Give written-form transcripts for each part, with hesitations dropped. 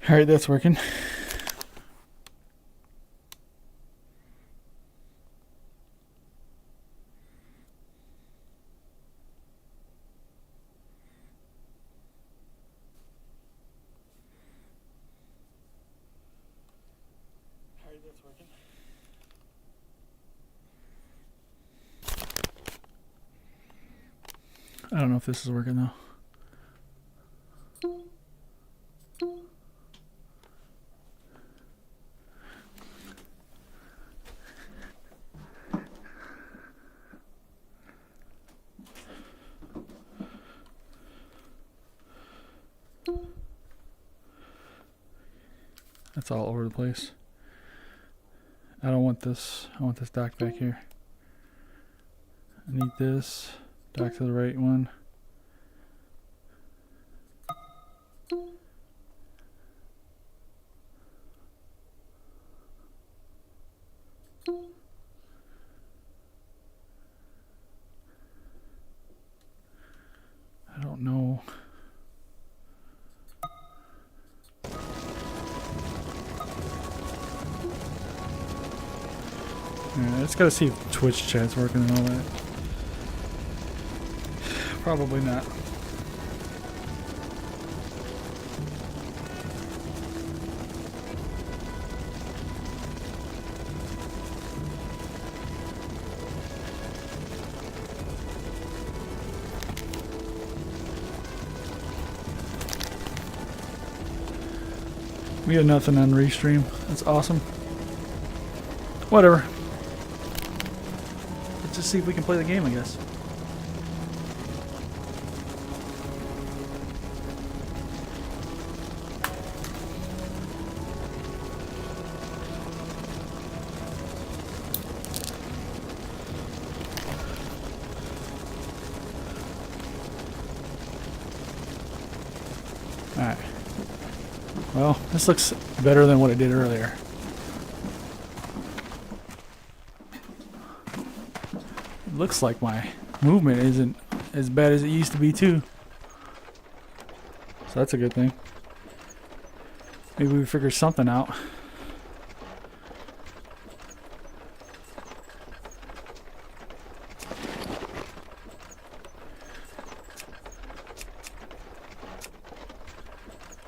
All right, that's working. I don't know if this is working though. That's all over the place. I don't want this. I want this dock back here. I need this dock to the right one. I don't know. Yeah, I just gotta see if Twitch chat's working and all that. Probably not. We have nothing on Restream. That's awesome. Whatever. Let's just see if we can play the game, I guess. Alright. Well, this looks better than what it did earlier. It looks like my movement isn't as bad as it used to be too. So that's a good thing. Maybe we figure something out.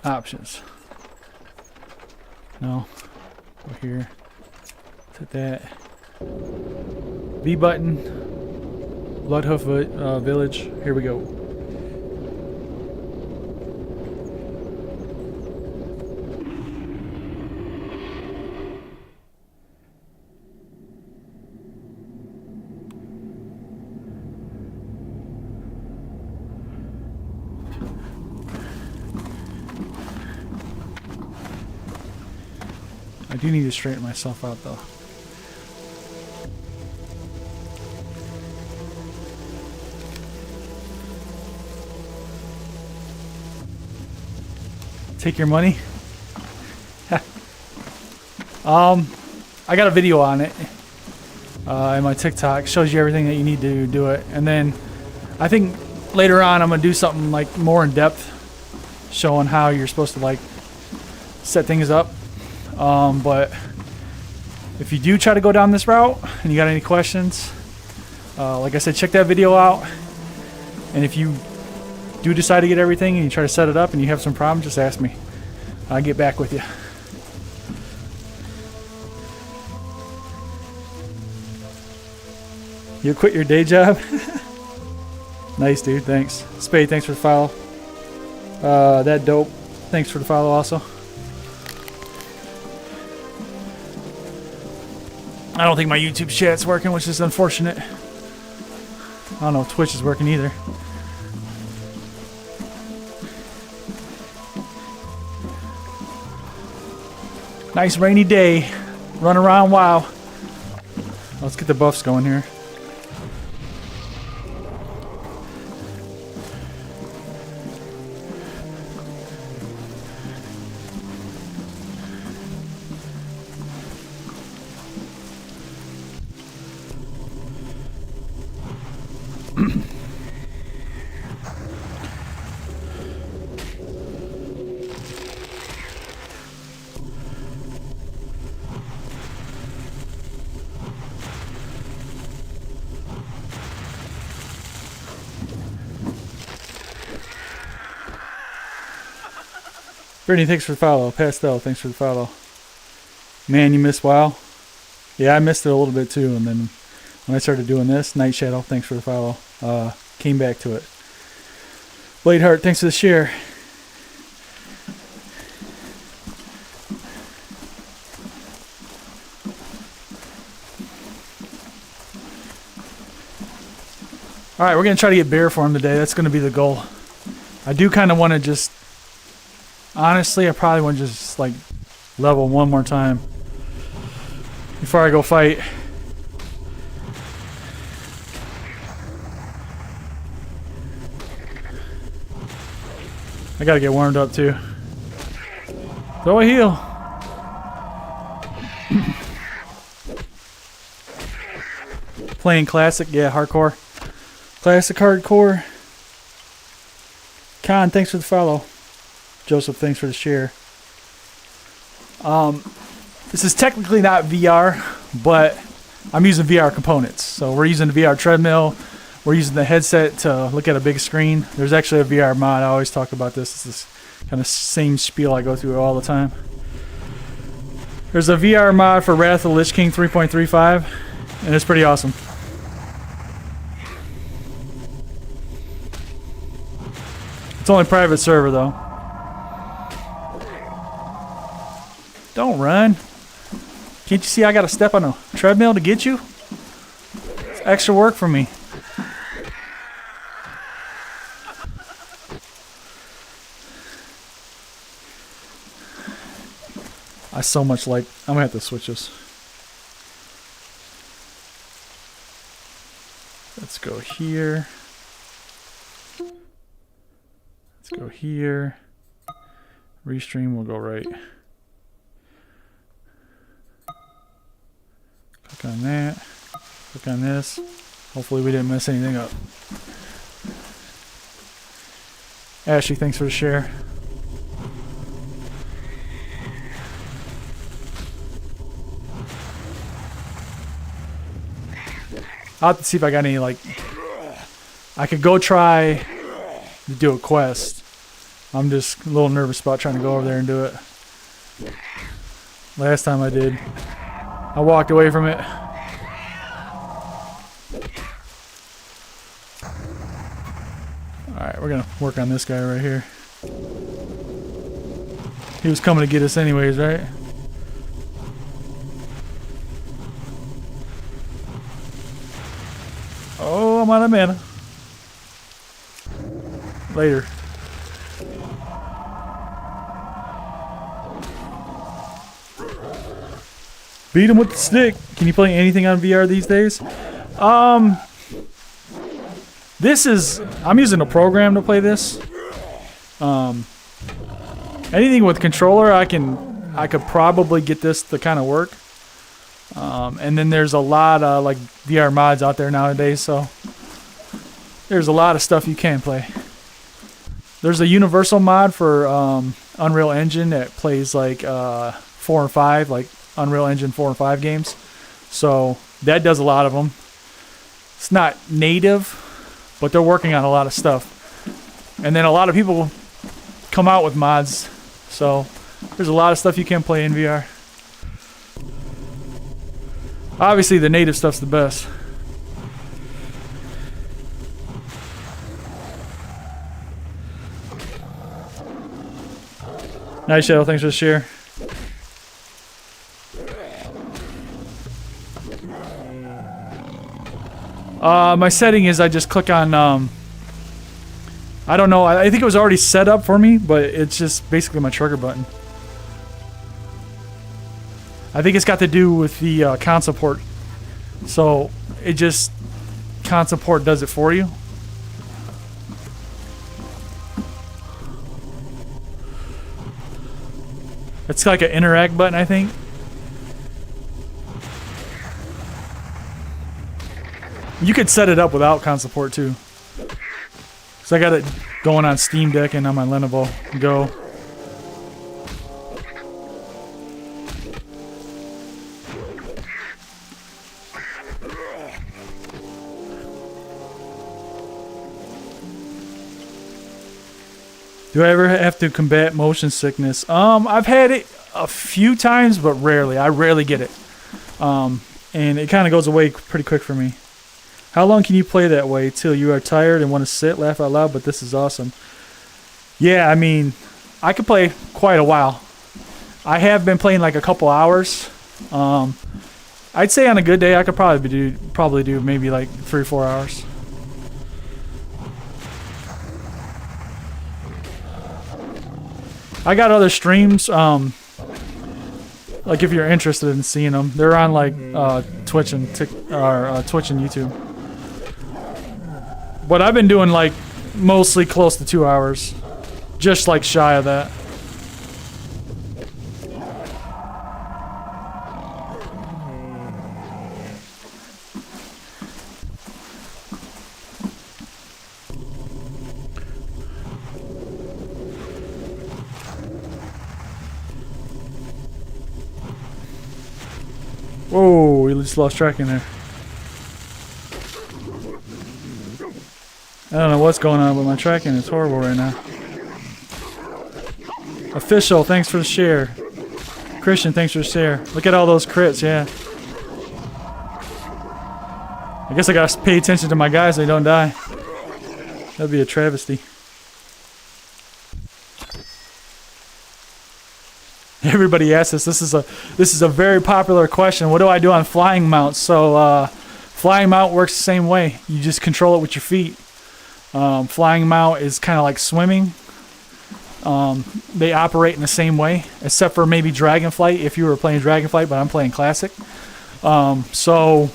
Options. No. Go here. Hit that. B button. Bloodhoof Village. Here we go. I do need to straighten myself out though. Take your money. I got a video on it in my TikTok. Shows you everything that you need to do it. And then I think later on I'm gonna do something like more in depth, showing how you're supposed to like set things up. But if you do try to go down this route and you got any questions, like I said, check that video out. And if you do decide to get everything and you try to set it up and you have some problems, just ask me. I'll get back with you. You quit your day job? Nice, dude. Thanks. Spade, thanks for the follow. That dope. Thanks for the follow also. I don't think my YouTube chat's working, which is unfortunate. I don't know if Twitch is working either. Nice rainy day. Run around, wow. Let's get the buffs going here. Brittany, thanks for the follow. Pastel, thanks for the follow. Man, you missed WoW? Yeah, I missed it a little bit too, and then when I started doing this, Night Shadow, thanks for the follow. Came back to it. Bladeheart, thanks for the share. Alright, we're going to try to get bear for him today. That's going to be the goal. I do kind of want to just... Honestly, I probably want to just, like, level one more time before I go fight. I got to get warmed up, too. Throw a heal. Playing classic, yeah, hardcore. Classic hardcore. Con, thanks for the follow. Joseph, thanks for the share. This is technically not VR, but I'm using VR components. So we're using the VR treadmill. We're using the headset to look at a big screen. There's actually a VR mod. I always talk about this. It's this kind of same spiel I go through all the time. There's a VR mod for Wrath of the Lich King 3.35, and it's pretty awesome. It's only private server though. Don't run. Can't you see I gotta step on a treadmill to get you? It's extra work for me. I so much like... I'm gonna have to switch this. Let's go here. Let's go here. Restream will go right. Click on that. Click on this. Hopefully we didn't mess anything up. Ashley, thanks for the share. I'll have to see if I got any, like... I could go try to do a quest. I'm just a little nervous about trying to go over there and do it. Last time I did, I walked away from it. Alright, we're gonna work on this guy right here. He was coming to get us anyways, right? Oh, I'm out of mana. Later. Beat him with the stick. Can you play anything on VR these days? I'm using a program to play this. Anything with controller, I could probably get this to kind of work. And then there's a lot of like VR mods out there nowadays, so there's a lot of stuff you can play. There's a universal mod for Unreal Engine that plays like 4 and 5, like Unreal Engine 4 and 5 games. So that does a lot of them. It's not native, but they're working on a lot of stuff. And then a lot of people come out with mods. So there's a lot of stuff you can play in VR. Obviously the native stuff's the best. Nice Shadow, thanks for the share. My setting is I just click on, I don't know, I think it was already set up for me, but it's just basically my trigger button. I think it's got to do with the console port. So it just, console port does it for you. It's like an interact button, I think. You could set it up without console port too. So I got it going on Steam Deck and on my Lenovo Go. Do I ever have to combat motion sickness? I've had it a few times, but rarely. I rarely get it. And it kind of goes away pretty quick for me. How long can you play that way? Till you are tired and want to sit, laugh out loud, but this is awesome. Yeah, I mean, I could play quite a while. I have been playing like a couple hours. I'd say on a good day I could probably do maybe like 3 or 4 hours. I got other streams, like if you're interested in seeing them, they're on like Twitch and Twitch and YouTube. But I've been doing like mostly close to 2 hours, just like shy of that. Whoa, we just lost track in there. I don't know what's going on, but my tracking is horrible right now. Official, thanks for the share. Christian, thanks for the share. Look at all those crits, yeah. I guess I gotta pay attention to my guys so they don't die. That'd be a travesty. Everybody asks us. This is a very popular question. What do I do on flying mounts? So flying mount works the same way. You just control it with your feet. Flying mount is kind of like swimming. They operate in the same way, except for maybe Dragonflight if you were playing Dragonflight, but I'm playing Classic. So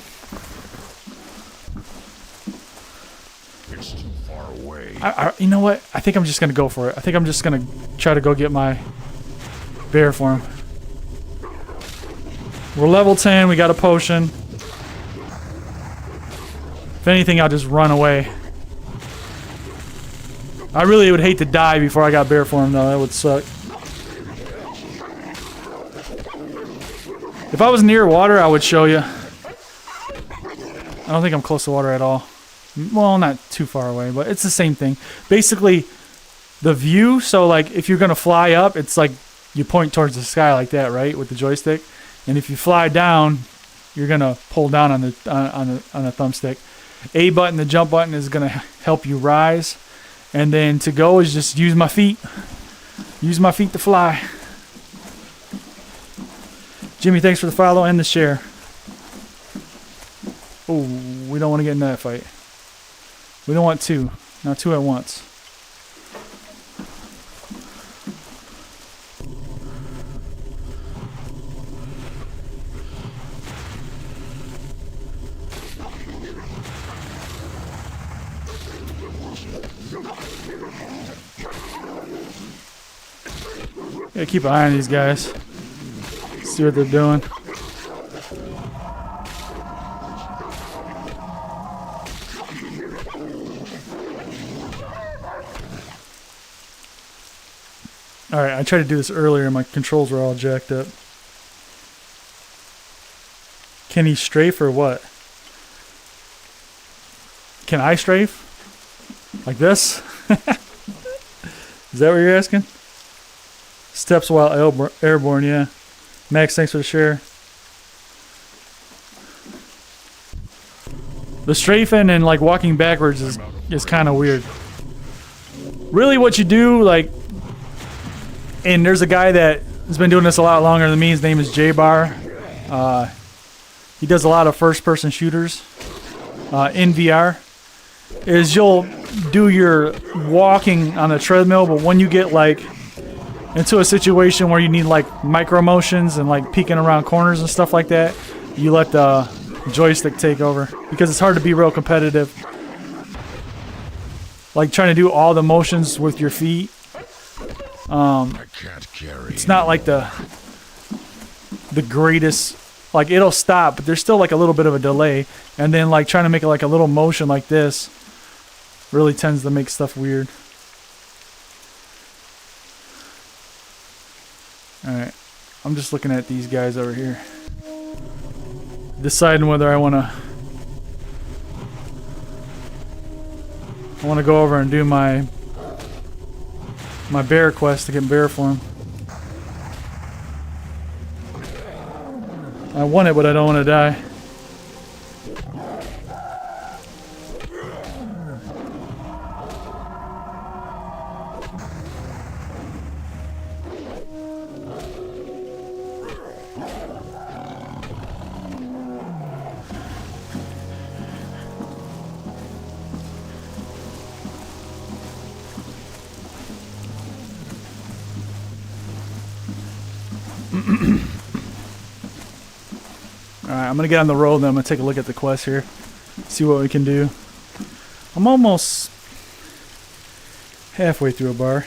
it's too far away. You know what? I think I'm just gonna go for it. I think I'm just gonna try to go get my bear form. We're level 10. We got a potion. If anything, I'll just run away. I really would hate to die before I got bear form, though. That would suck. If I was near water, I would show you. I don't think I'm close to water at all. Well, not too far away, but it's the same thing. Basically, the view, so like if you're going to fly up, it's like you point towards the sky like that, right, with the joystick. And if you fly down, you're going to pull down on the thumbstick. A button, the jump button, is going to help you rise. And then to go is just use my feet. Use my feet to fly. Jimmy, thanks for the follow and the share. Oh, we don't want to get in that fight. We don't want two. Not two at once. Gotta keep an eye on these guys. See what they're doing. Alright, I tried to do this earlier and my controls were all jacked up. Can he strafe or what? Can I strafe? Like this? Is that what you're asking? Steps while airborne, yeah. Max, thanks for the share. The strafing and like walking backwards is kind of weird. Really what you do, like, and there's a guy that has been doing this a lot longer than me. His name is J-Bar. He does a lot of first-person shooters in VR. Is you'll do your walking on a treadmill, but when you get like into a situation where you need like micro motions and like peeking around corners and stuff like that, you let the joystick take over because it's hard to be real competitive. Like trying to do all the motions with your feet. I can't carry. It's not like the greatest. Like it'll stop, but there's still like a little bit of a delay, and then like trying to make it like a little motion like this really tends to make stuff weird. Alright, I'm just looking at these guys over here. Deciding whether I want to go over and do my my bear quest to get bear form. I want it, but I don't want to die. Alright, I'm gonna get on the road and then I'm gonna take a look at the quest here. See what we can do. I'm almost halfway through a bar.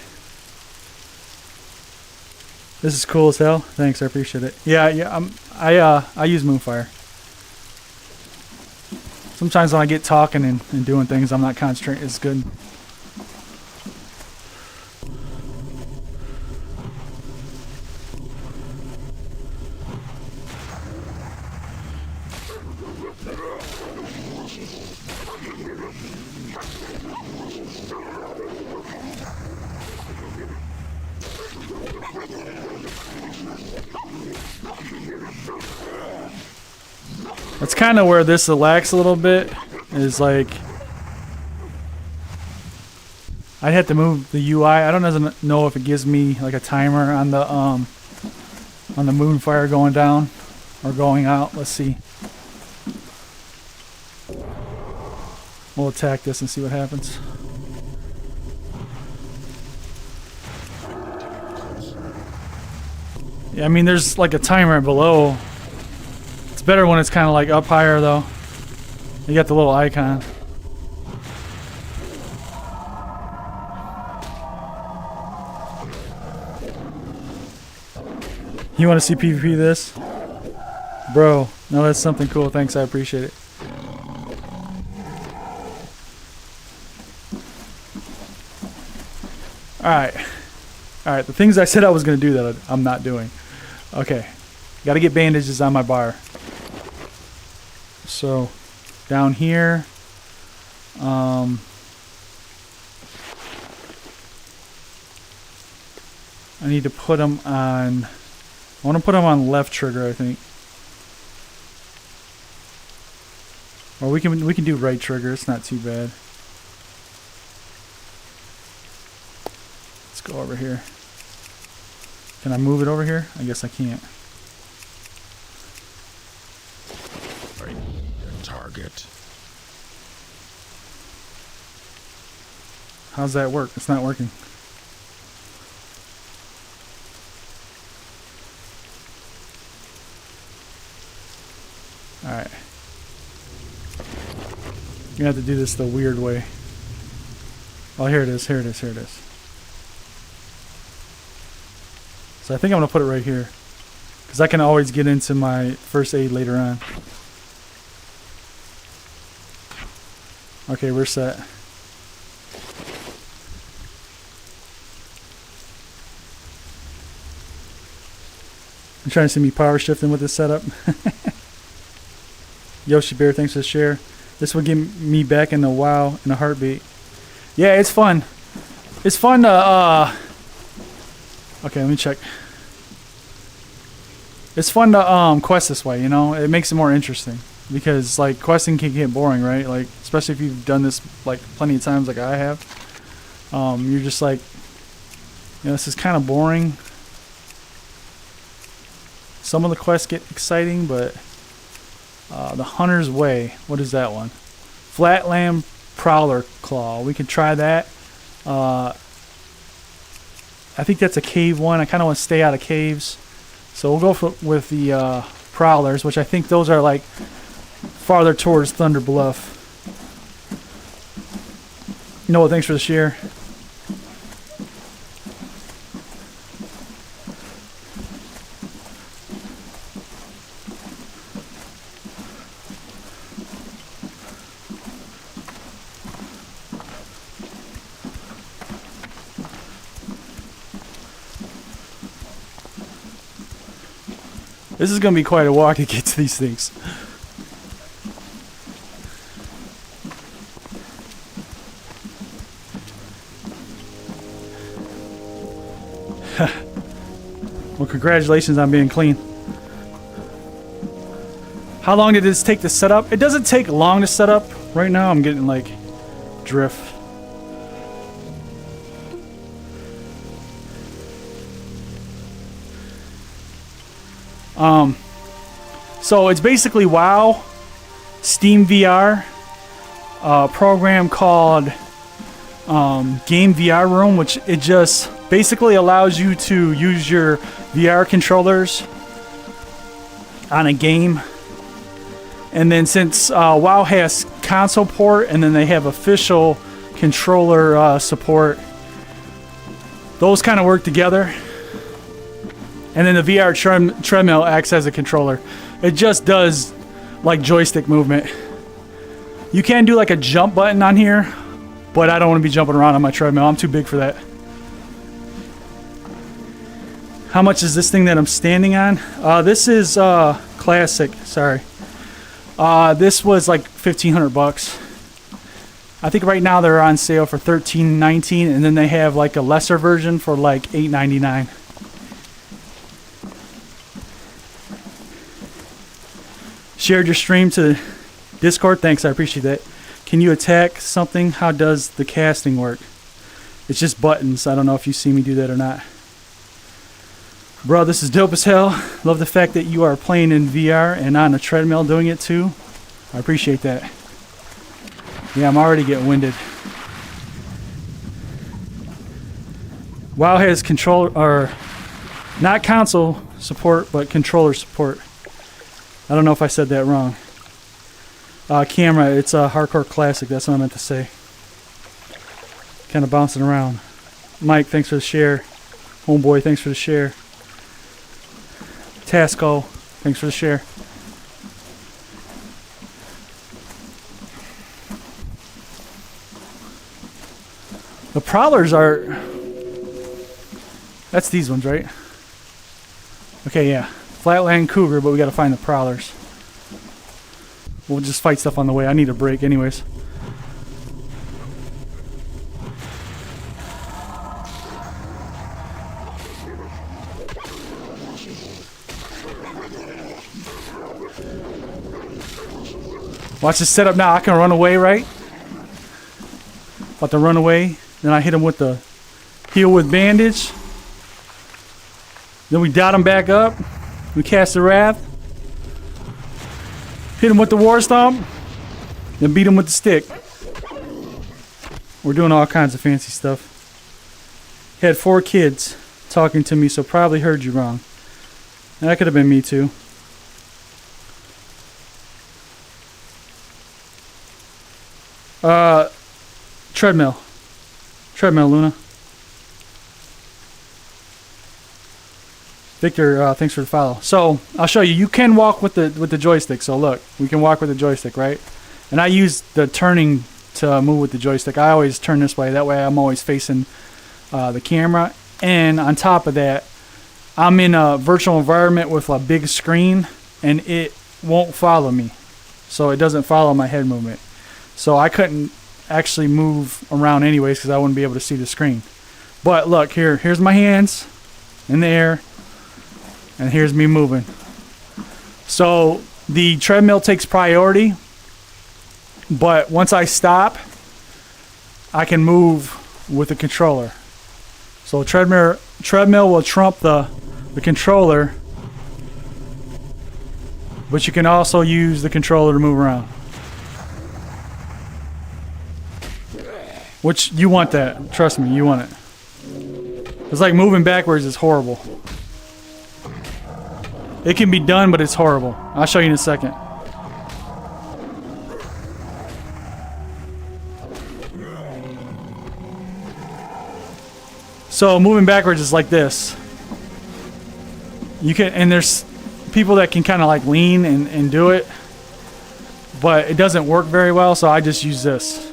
This is cool as hell. Thanks, I appreciate it. Yeah, I use Moonfire. Sometimes when I get talking and doing things, I'm not concentrating. It's good. That's kind of where this lacks a little bit. Is like I'd have to move the UI. I don't know if it gives me like a timer on the Moonfire going down or going out. Let's see. We'll attack this and see what happens. Yeah, I mean there's like a timer below. It's better when it's kind of like up higher though. You got the little icon. You want to see PvP this? Bro, no, that's something cool. Thanks, I appreciate it. Alright. Alright, the things I said I was going to do that I'm not doing. Okay. Got to get bandages on my bar. So, down here. I need to put them on... I want to put them on left trigger, I think. Or we can do right trigger. It's not too bad. Let's go over here. Can I move it over here? I guess I can't. Target. How's that work? It's not working. Alright. You're gonna have to do this the weird way. Oh, here it is, here it is, here it is. So I think I'm gonna put it right here. Because I can always get into my first aid later on. Okay, we're set. I'm trying to see me power shifting with this setup. Yoshi Bear, thanks for the share. This would get me back into WoW in a heartbeat. Yeah, it's fun. It's fun to, okay, let me check. It's fun to, quest this way, you know? It makes it more interesting. Because, like, questing can get boring, right? Like, especially if you've done this, like, plenty of times like I have. You're just like, you know, this is kind of boring. Some of the quests get exciting, but the Hunter's Way, what is that one? Flatland Prowler Claw. We can try that. I think that's a cave one. I kind of want to stay out of caves. So we'll go with the Prowlers, which I think those are like farther towards Thunder Bluff. Noah, thanks for the share. This is going to be quite a walk to get to these things. Well, congratulations on being clean. How long did this take to set up? It doesn't take long to set up. Right now I'm getting like drift. So it's basically WoW, Steam VR, a program called Game VR Room, which it just basically allows you to use your VR controllers on a game. And then since WoW has console port and then they have official controller support, those kind of work together. And then the VR treadmill acts as a controller. It just does like joystick movement. You can do like a jump button on here, but I don't want to be jumping around on my treadmill. I'm too big for that. How much is this thing that I'm standing on? This is classic. Sorry. This was like $1,500. I think right now they're on sale for $13.19, and then they have like a lesser version for like $8.99. Shared your stream to Discord. Thanks, I appreciate that. Can you attack something? How does the casting work? It's just buttons. I don't know if you see me do that or not. Bro, this is dope as hell. Love the fact that you are playing in VR and on a treadmill doing it too. I appreciate that. Yeah, I'm already getting winded. WoW has control, or not console support, but controller support. I don't know if I said that wrong. Camera, it's a hardcore classic. That's what I meant to say. Kind of bouncing around. Mike, thanks for the share. Homeboy, thanks for the share. Tasco, thanks for the share. The prowlers are... That's these ones, right? Okay, yeah. Flatland cougar, but we gotta find the prowlers. We'll just fight stuff on the way. I need a break anyways. Watch this setup now. I can run away, right? About to run away. Then I hit him with the heal with bandage. Then we dot him back up. We cast the wrath. Hit him with the war stomp. Then beat him with the stick. We're doing all kinds of fancy stuff. Had 4 kids talking to me, so probably heard you wrong. And that could have been me too. Treadmill. Treadmill, Luna. Victor, thanks for the follow. So I'll show you. You can walk with the joystick. So look, we can walk with the joystick, right? And I use the turning to move with the joystick. I always turn this way. That way I'm always facing the camera. And on top of that, I'm in a virtual environment with a big screen, and it won't follow me. So it doesn't follow my head movement. So I couldn't actually move around anyways because I wouldn't be able to see the screen. But look, here's my hands in the air. And here's me moving. So the treadmill takes priority, but once I stop, I can move with the controller. So treadmill will trump the controller, but you can also use the controller to move around. Which, you want that. Trust me, you want it. It's like moving backwards is horrible. It can be done, but it's horrible. I'll show you in a second. So moving backwards is like this. You can, and there's people that can kind of like lean and do it, but it doesn't work very well, so I just use this.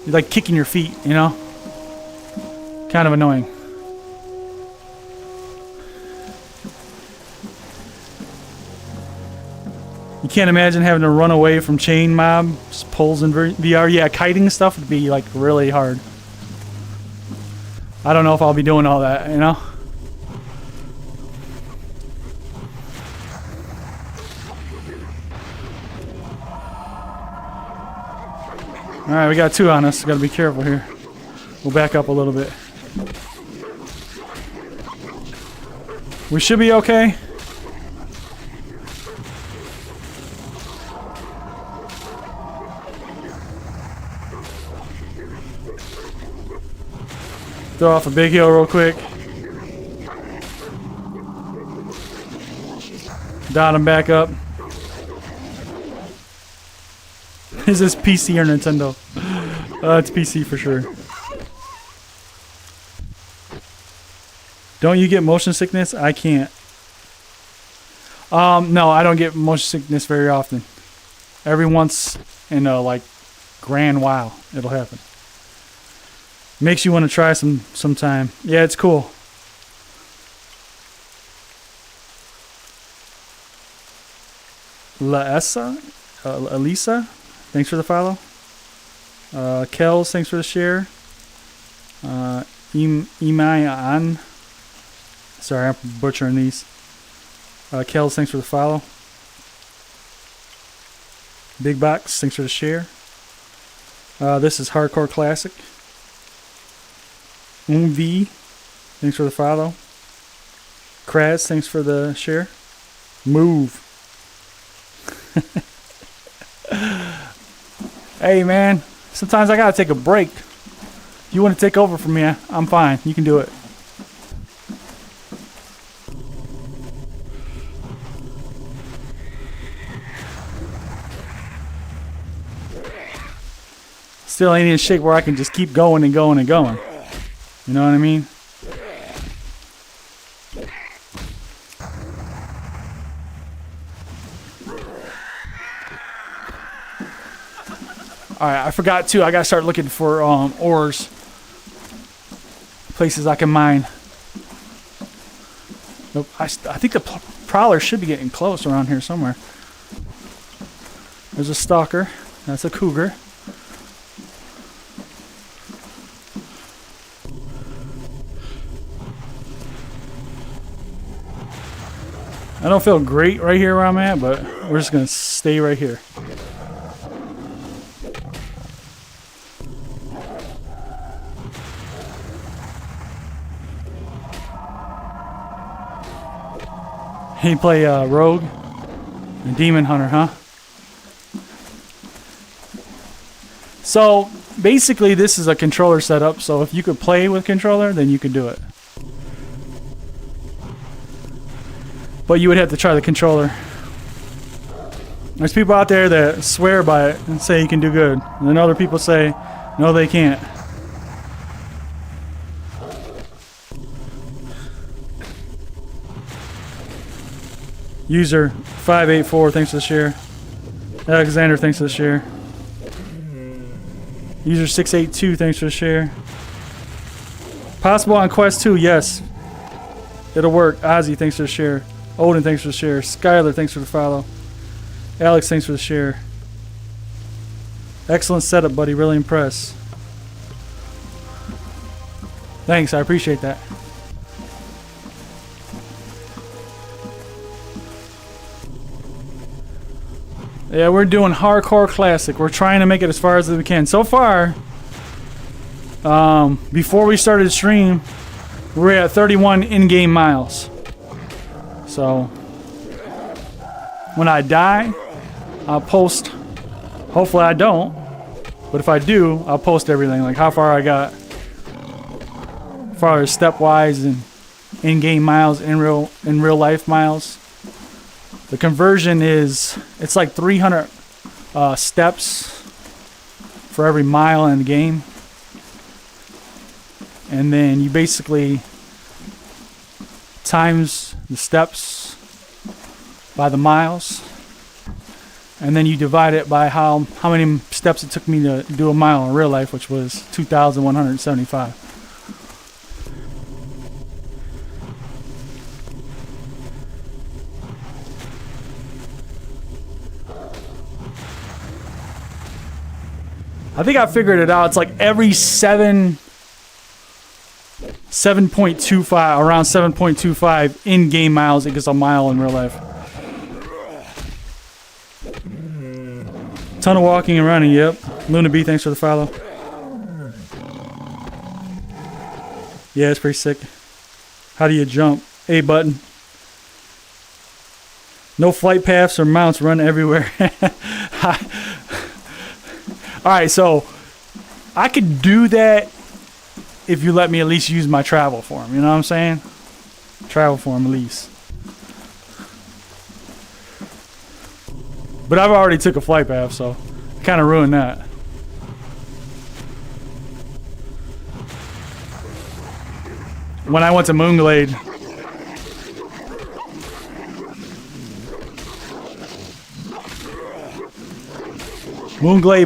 You're like kicking your feet, you know? Kind of annoying. You can't imagine having to run away from chain mob pulls in VR. Yeah, kiting stuff would be like really hard. I don't know if I'll be doing all that, you know? Alright, we got 2 on us. Gotta be careful here. We'll back up a little bit. We should be okay. Throw off a big hill real quick. Dot him back up. Is this PC or Nintendo? It's PC for sure. Don't you get motion sickness? I can't. No, I don't get motion sickness very often. Every once in a like grand while it'll happen. Makes you want to try sometime. Yeah, it's cool. Elisa, thanks for the follow. Kels, thanks for the share. Imai, sorry, I'm butchering these. Kels, thanks for the follow. Big Box, thanks for the share. This is Hardcore Classic. V, thanks for the follow. Kraz, thanks for the share. Move. Hey man, sometimes I gotta take a break. If you want to take over from me, I'm fine. You can do it. Still ain't in shape where I can just keep going and going and going. You know what I mean? Alright, I forgot too. I gotta start looking for ores. Places I can mine. Nope. I think the prowler should be getting close around here somewhere. There's a stalker. That's a cougar. I don't feel great right here where I'm at, but we're just gonna stay right here. You play Rogue and Demon Hunter, huh? So basically this is a controller setup, so if you could play with controller, then you could do it. But you would have to try the controller. There's people out there that swear by it and say you can do good. And then other people say, no they can't. User 584, thanks for the share. Alexander, thanks for the share. User 682, thanks for the share. Possible on Quest 2, yes. It'll work. Ozzy, thanks for the share. Odin, thanks for the share. Skylar, thanks for the follow. Alex, thanks for the share. Excellent setup, buddy. Really impressed. Thanks, I appreciate that. Yeah, we're doing Hardcore Classic. We're trying to make it as far as we can. So far, before we started the stream, we're at 31 in-game miles. So, when I die, I'll post. Hopefully I don't. But if I do, I'll post everything. Like how far I got. As far as stepwise and in-game miles, in real life miles. The conversion is, it's like 300 steps for every mile in the game. And then you basically times the steps by the miles. And then you divide it by how many steps it took me to do a mile in real life, which was 2,175. I think I figured it out. It's like every 7 7.25, around 7.25 in-game miles. It gets a mile in real life. Ton of walking and running, yep. Luna B, thanks for the follow. Yeah, it's pretty sick. How do you jump? A button. No flight paths or mounts, run everywhere. Alright, so I could do that if you let me at least use my travel form. You know what I'm saying? Travel form at least. But I've already took a flight path, so I kind of ruined that. When I went to Moonglade,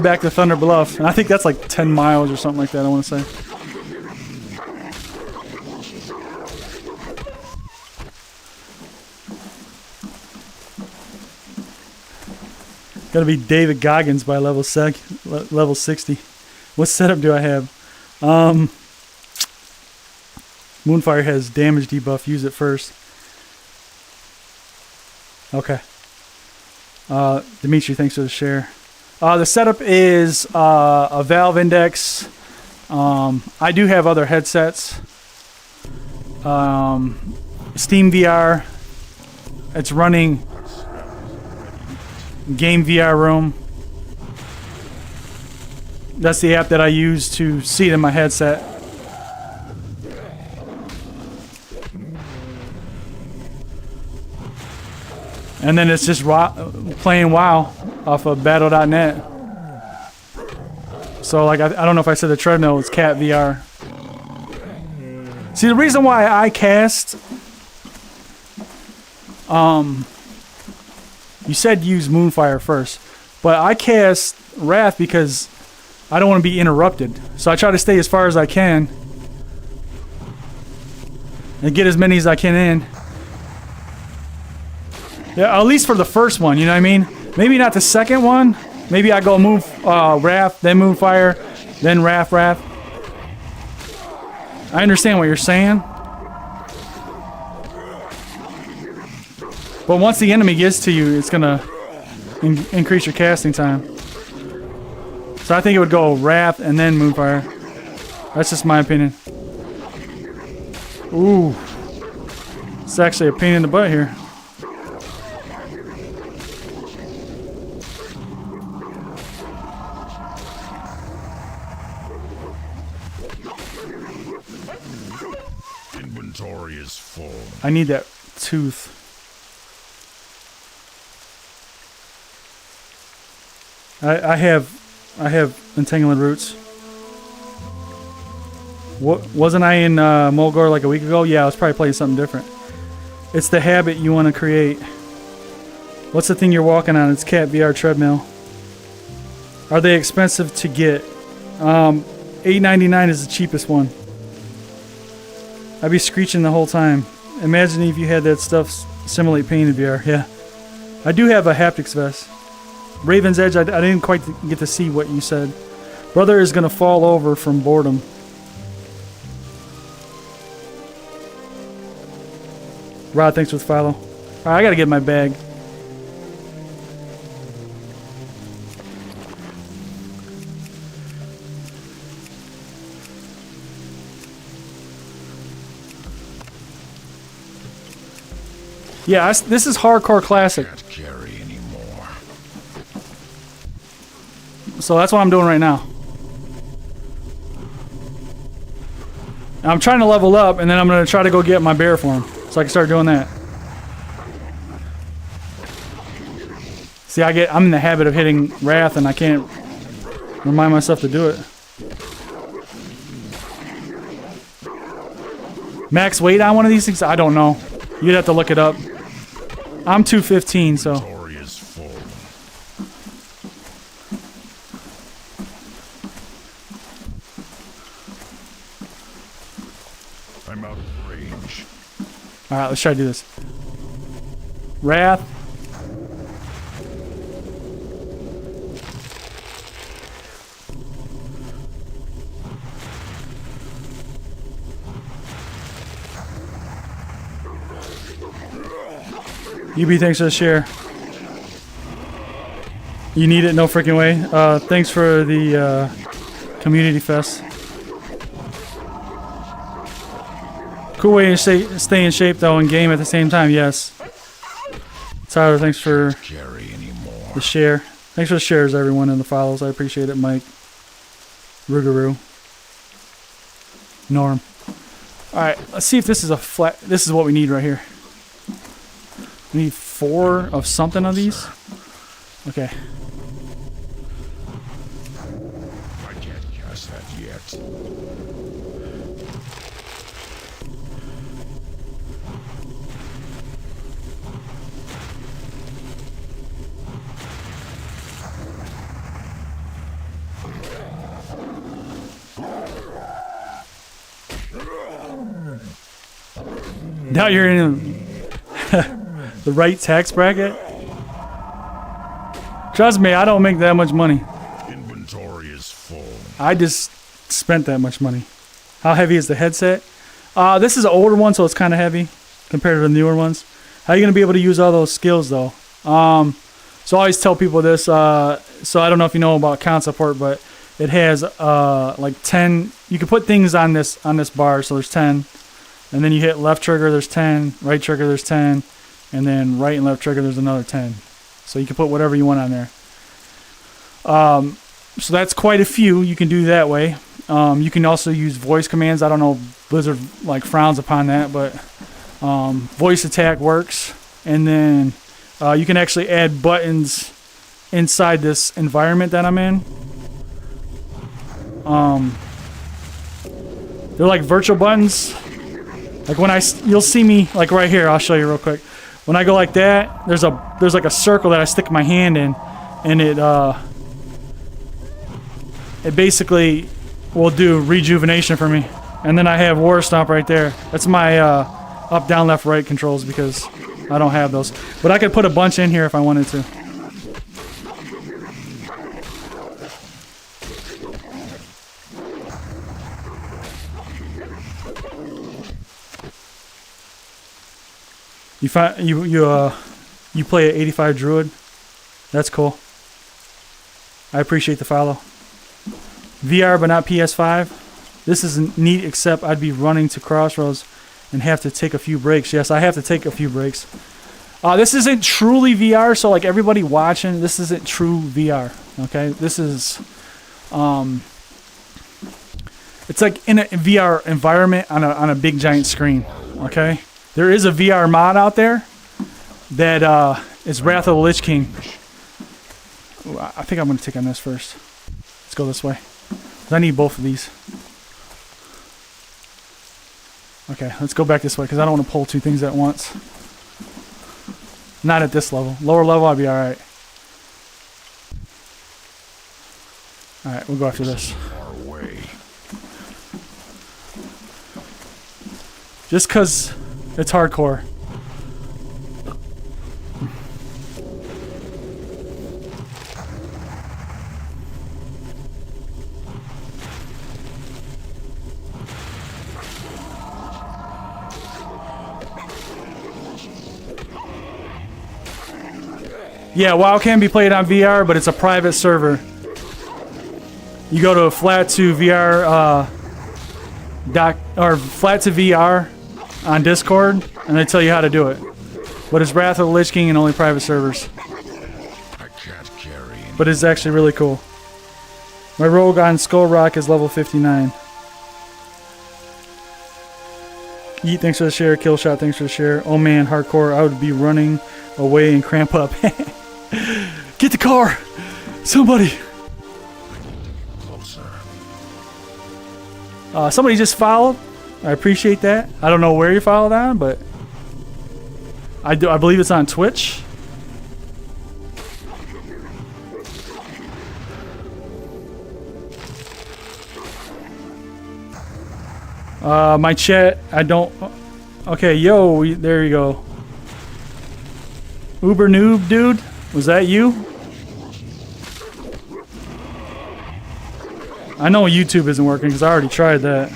back to Thunder Bluff, and I think that's like 10 miles or something like that, I want to say. Gotta be David Goggins by level 60. What setup do I have? Moonfire has damage debuff. Use it first. Okay. Dimitri, thanks for the share. The setup is a Valve Index. I do have other headsets. Steam VR. It's running Game VR Room. That's the app that I use to see it in my headset. And then it's just playing WoW off of battle.net. So like I don't know if I said the treadmill was Cat VR. See, the reason why I cast, you said use Moonfire first, but I cast Wrath because I don't want to be interrupted. So I try to stay as far as I can and get as many as I can in. Yeah, at least for the first one, you know what I mean? Maybe not the second one. Maybe I go Wrath, then Moonfire, then Wrath. I understand what you're saying. But once the enemy gets to you, it's gonna increase your casting time. So I think it would go Wrath and then Moonfire. That's just my opinion. Ooh. It's actually a pain in the butt here. Inventory is full. I need that tooth. I have entanglement roots. What wasn't I in Mulgore like a week ago? Yeah, I was probably playing something different. It's the habit you want to create. What's the thing you're walking on? It's Cat VR treadmill. Are they expensive to get? $8.99 is the cheapest one. I'd be screeching the whole time. Imagine if you had that stuff simulate pain in VR. Yeah. I do have a haptics vest. Raven's Edge, I didn't quite get to see what you said. Brother is going to fall over from boredom. Rod, thanks for the follow. Alright, I got to get my bag. Yeah, this is hardcore classic. Can't carry anymore. So that's what I'm doing right now. I'm trying to level up, and then I'm going to try to go get my bear form, so I can start doing that. See, I'm in the habit of hitting Wrath, and I can't remind myself to do it. Max weight on one of these things? I don't know. You'd have to look it up. I'm 215, so. Inventory is full. I'm out of range. Alright, let's try to do this. Wrath. UB, thanks for the share. You need it? No freaking way. Thanks for the community fest. Cool way to stay in shape though and game at the same time. Yes. Tyler, thanks for the share. Thanks for the shares, everyone, and the follows. I appreciate it, Mike. Rugaroo. Norm. Alright, let's see if this is a flat. This is what we need right here. We need 4 of something of these. Okay. I can't cast that yet. Now you're in the right tax bracket. Trust me, I don't make that much money. Inventory is full. I just spent that much money. How heavy is the headset? This is an older one, so it's kind of heavy compared to the newer ones. How are you going to be able to use all those skills, though? So I always tell people this. So I don't know if you know about count support, but it has like 10. You can put things on this bar, so there's 10. And then you hit left trigger, there's 10. Right trigger, there's 10. And then right and left trigger, there's another 10. So you can put whatever you want on there. So that's quite a few. You can do that way. You can also use voice commands. I don't know, Blizzard like frowns upon that, but voice attack works. And then you can actually add buttons inside this environment that I'm in. They're like virtual buttons. Like when you'll see me like right here. I'll show you real quick. When I go like that, there's like a circle that I stick my hand in, and it basically will do rejuvenation for me. And then I have War Stomp right there. That's my up, down, left, right controls because I don't have those. But I could put a bunch in here if I wanted to. You play at 85 Druid. That's cool. I appreciate the follow. VR but not PS5. This isn't neat except I'd be running to Crossroads and have to take a few breaks. Yes, I have to take a few breaks. This isn't truly VR, so like everybody watching, this isn't true VR. Okay, this is it's like in a VR environment on a big giant screen. Okay. There is a VR mod out there that is Wrath of the Lich King. Ooh, I think I'm going to take on this first. Let's go this way. I need both of these. Okay, let's go back this way because I don't want to pull 2 things at once. Not at this level. Lower level, I'll be alright. Alright, we'll go after this. Just because it's hardcore. Yeah, WoW can be played on VR, but it's a private server. You go to flat to VR flat to VR on Discord, and they tell you how to do it. But it's Wrath of the Lich King and only private servers. I can't carry. But it's actually really cool. My rogue on Skull Rock is level 59. Yeet, thanks for the share. Killshot, thanks for the share. Oh man, hardcore. I would be running away and cramp up. Get the car! Somebody! Closer. Somebody just followed. I appreciate that. I don't know where you followed on, but I believe it's on Twitch. My chat, I don't... Okay, yo, there you go. Uber noob, dude? Was that you? I know YouTube isn't working because I already tried that.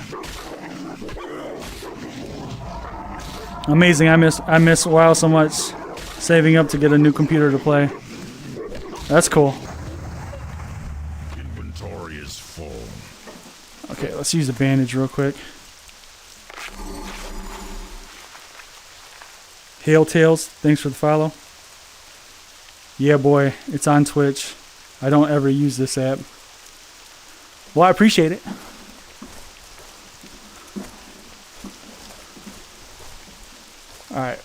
Amazing, I miss WoW so much. Saving up to get a new computer to play. That's cool. Inventory is full. Okay, let's use the bandage real quick. Hail Tales, thanks for the follow. Yeah, boy, it's on Twitch. I don't ever use this app. Well, I appreciate it. Alright.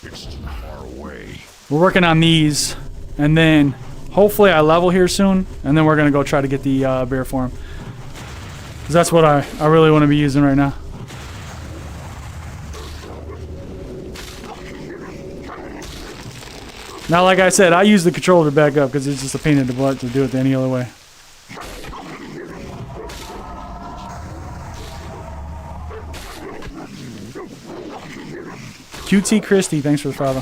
It's too far away. We're working on these, and then hopefully I level here soon, and then we're going to go try to get the bear form. Because that's what I really want to be using right now. Now, like I said, I use the controller to back up because it's just a pain in the butt to do it any other way. QT Christie, thanks for the follow.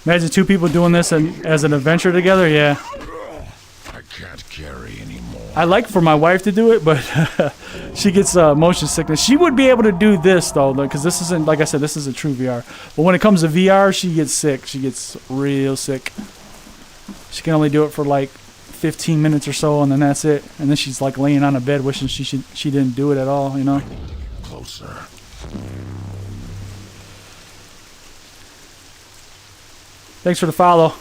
Imagine two people doing this as an adventure together, yeah. I can't carry anymore. I like for my wife to do it, but she gets motion sickness. She would be able to do this, though, because this isn't, like I said, this isn't true VR. But when it comes to VR, she gets sick. She gets real sick. She can only do it for like 15 minutes or so, and then that's it. And then she's like laying on a bed wishing she didn't do it at all, you know? Closer. Thanks for the follow.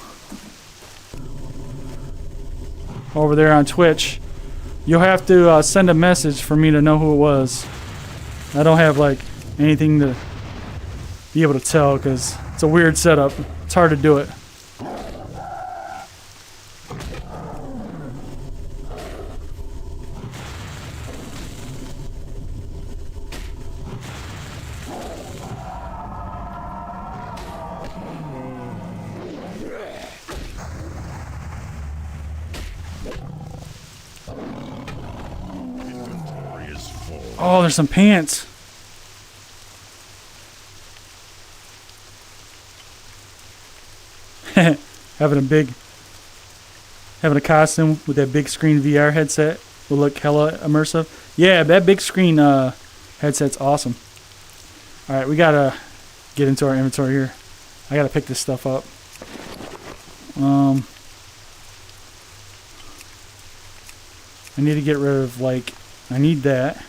Over there on Twitch. You'll have to send a message for me to know who it was. I don't have like anything to be able to tell because it's a weird setup. It's hard to do it. Oh, there's some pants. having a costume with that big screen VR headset will look hella immersive. Yeah, that big screen headset's awesome. All right, we gotta get into our inventory here. I gotta pick this stuff up. I need to get rid of I need that.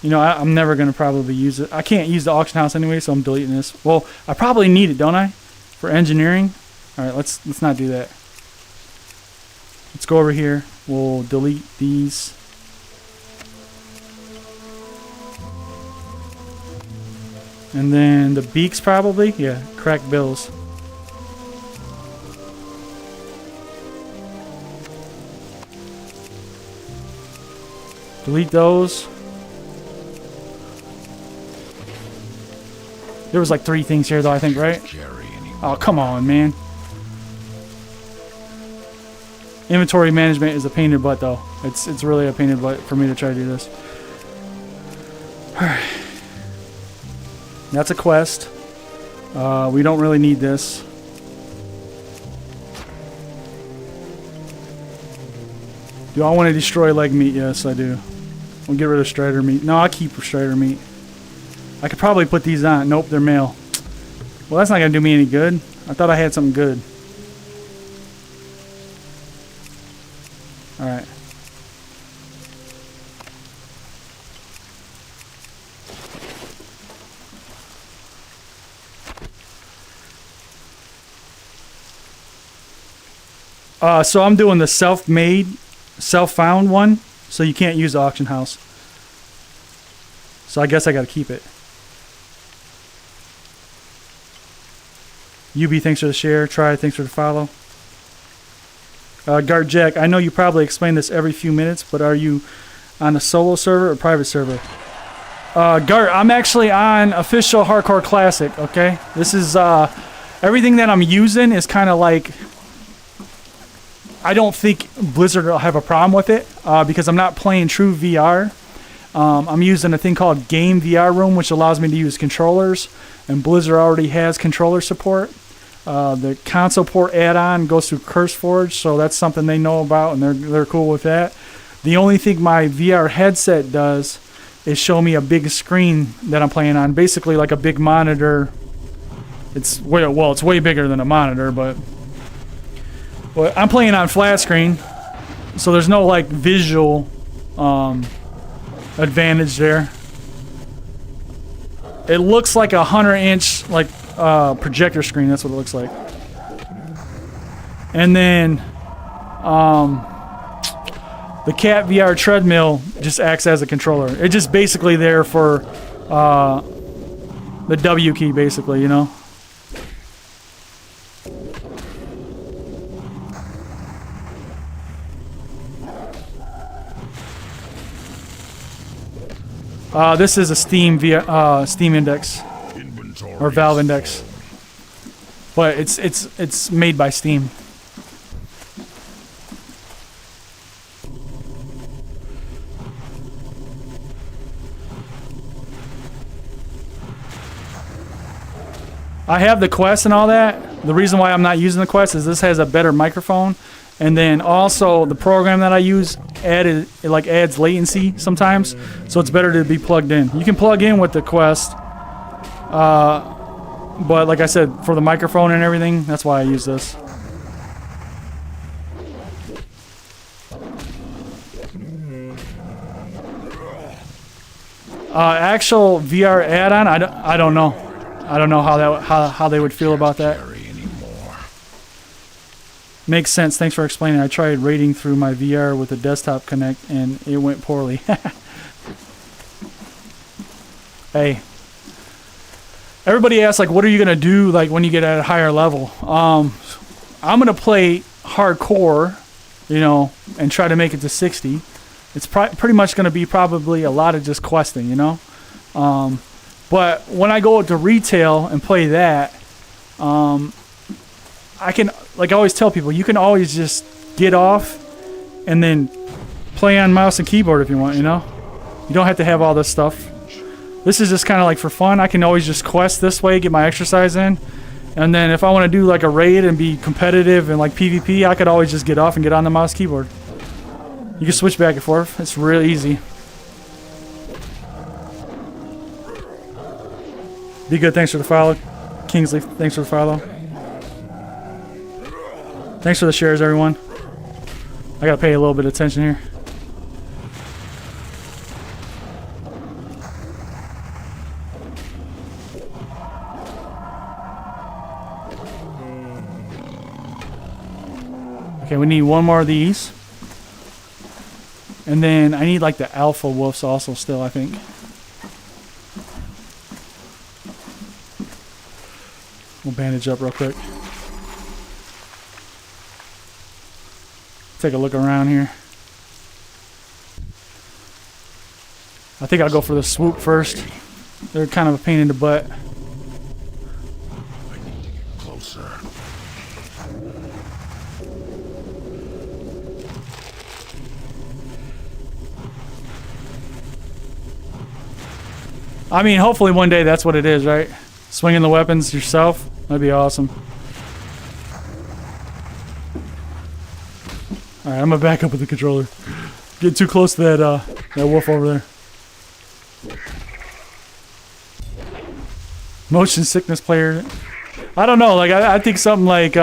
You know, I'm never going to probably use it. I can't use the auction house anyway, so I'm deleting this. Well, I probably need it, don't I? For engineering? All right, let's not do that. Let's go over here. We'll delete these. And then the beaks probably. Yeah, cracked bills. Delete those. There was like 3 things here though, I think, right? Oh, come on, man. Inventory management is a pain in the butt though. It's really a pain in the butt for me to try to do this. Alright. That's a quest. We don't really need this. Do I want to destroy leg meat? Yes, I do. We'll get rid of strider meat. No, I'll keep strider meat. I could probably put these on. Nope, they're male. Well, that's not going to do me any good. I thought I had something good. Alright. So I'm doing the self-made, self-found one. So you can't use the auction house. So I guess I got to keep it. UB, thanks for the share. Try, thanks for the follow. Gart Jack, I know you probably explain this every few minutes, but are you on a solo server or private server? Gart, I'm actually on official Hardcore Classic, okay? This is, everything that I'm using is kind of like, I don't think Blizzard will have a problem with it, because I'm not playing true VR. I'm using a thing called Game VR Room, which allows me to use controllers, and Blizzard already has controller support. The console port add-on goes through CurseForge, so that's something they know about, and they're cool with that. The only thing my VR headset does is show me a big screen that I'm playing on, basically like a big monitor. It's way bigger than a monitor, but I'm playing on flat screen, so there's no like visual advantage there. It looks like a 100-inch like projector screen. That's what it looks like. And then the Cat VR treadmill just acts as a controller. It's just basically there for the W key, basically, you know. This is a Steam Index or Valve Index, but it's made by Steam. I have the Quest and all that. The reason why I'm not using the Quest is this has a better microphone, and then also the program that I use adds latency sometimes, so it's better to be plugged in. You can plug in with the Quest, but like I said, for the microphone and everything, that's why I use this. Actual VR add-on, I don't know. I don't know how they would feel about that. Makes sense. Thanks for explaining. I tried raiding through my VR with a desktop connect and it went poorly. Hey. Everybody asks like what are you going to do like when you get at a higher level? I'm going to play hardcore, you know, and try to make it to 60. It's pretty much going to be probably a lot of just questing, you know. But when I go to retail and play that, I can, like I always tell people, you can always just get off and then play on mouse and keyboard if you want, you know? You don't have to have all this stuff. This is just kind of like for fun. I can always just quest this way, get my exercise in. And then if I want to do like a raid and be competitive and like PvP, I could always just get off and get on the mouse keyboard. You can switch back and forth. It's real easy. Be good, thanks for the follow. Kingsley, thanks for the follow. Thanks for the shares, everyone. I gotta pay a little bit of attention here. Okay, we need one more of these. And then I need like the alpha wolves also still, I think. We'll bandage up real quick. Take a look around here. I think I'll go for the swoop first. They're kind of a pain in the butt. I need to get closer. I mean, hopefully one day that's what it is, right? Swinging the weapons yourself. That'd be awesome. Alright, I'm gonna back up with the controller. Get too close to that wolf over there. Motion sickness player. I don't know, like I think something like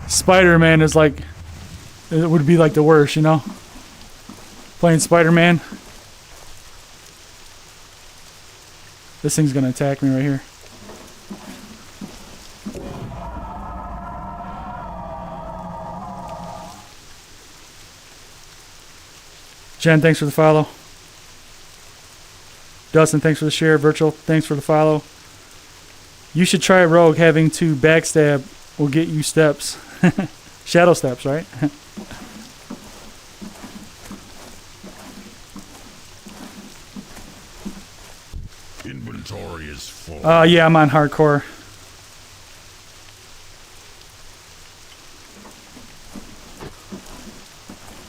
Spider-Man is like, it would be like the worst, you know? Playing Spider-Man. This thing's gonna attack me right here. Jen, thanks for the follow. Dustin, thanks for the share. Virtual, thanks for the follow. You should try Rogue. Having to backstab will get you steps. Shadow steps, right? Inventory is full. Yeah, I'm on hardcore.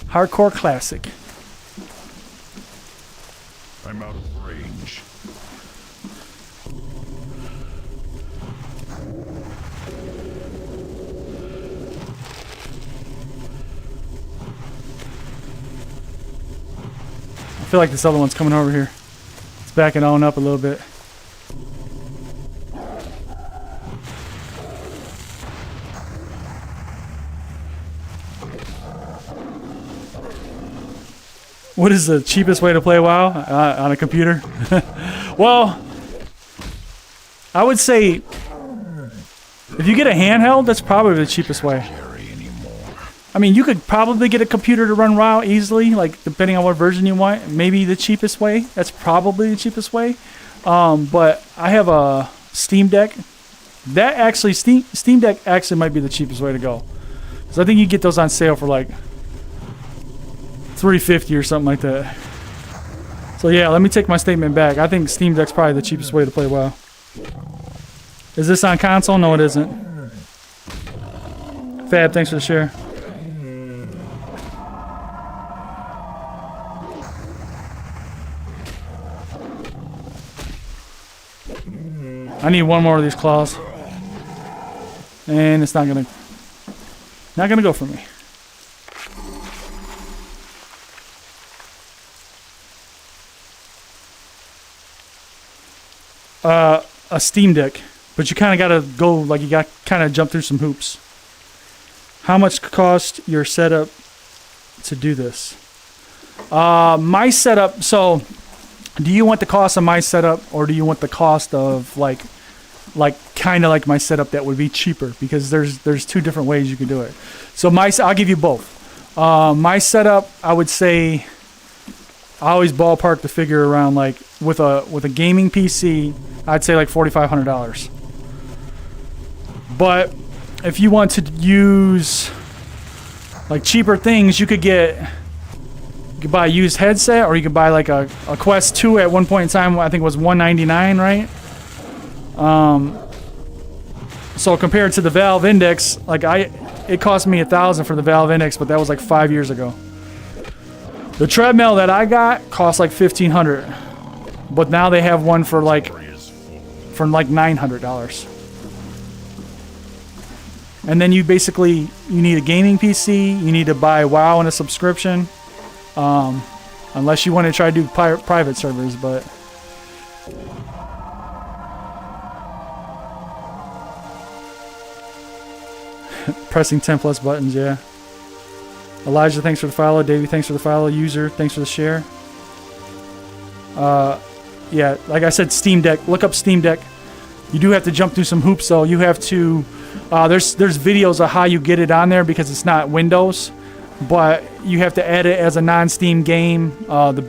Hardcore classic. I'm out of range. feel like this other one's coming over here. It's backing on up a little bit. What is the cheapest way to play WoW on a computer? Well, I would say if you get a handheld, that's probably the cheapest way. I mean, you could probably get a computer to run WoW easily, like depending on what version you want. Maybe the cheapest way. That's probably the cheapest way. But I have a Steam Deck. That actually, Steam Deck actually might be the cheapest way to go. So I think you get those on sale for like $350 or something like that. So yeah, let me take my statement back. I think Steam Deck's probably the cheapest way to play WoW. Is this on console? No, it isn't. Fab, thanks for the share. I need one more of these claws. And it's not gonna go for me. A Steam Deck, but you kind of gotta go, like, you got kind of jump through some hoops. How much cost your setup to do this? My setup, so do you want the cost of my setup, or do you want the cost of like kind of like my setup that would be cheaper? Because there's two different ways you can do it. So I'll give you both. My setup, I would say, I always ballpark the figure around, like, with a gaming PC, I'd say like $4,500. But if you want to use like cheaper things, you could buy a used headset, or you could buy like a Quest 2 at one point in time. I think it was $199, right? So compared to the Valve Index, like it cost me $1,000 for the Valve Index, but that was like 5 years ago. The treadmill that I got cost like $1,500, but now they have one for like $900. And then you need a gaming PC. You need to buy WoW and a subscription, unless you want to try to do private servers. But pressing 10 plus buttons, yeah. Elijah, thanks for the follow. Davey, thanks for the follow. User, thanks for the share. Yeah, like I said, Steam Deck. Look up Steam Deck. You do have to jump through some hoops, though. You have to. There's videos of how you get it on there, because it's not Windows, but you have to add it as a non-Steam game. The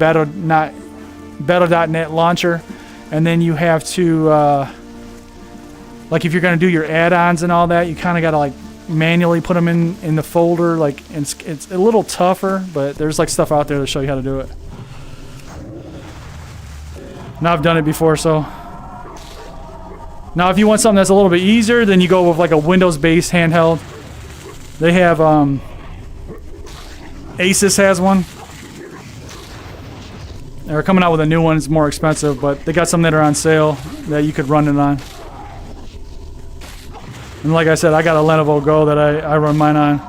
Battle.net launcher, and then you have to like, if you're gonna do your add-ons and all that, you kind of gotta like manually put them in the folder. Like, it's a little tougher, but there's like stuff out there to show you how to do it. Now I've done it before, so. Now if you want something that's a little bit easier, then you go with like a Windows-based handheld. They have, Asus has one. They're coming out with a new one. It's more expensive, but they got some that are on sale that you could run it on. And like I said, I got a Lenovo Go that I run mine on.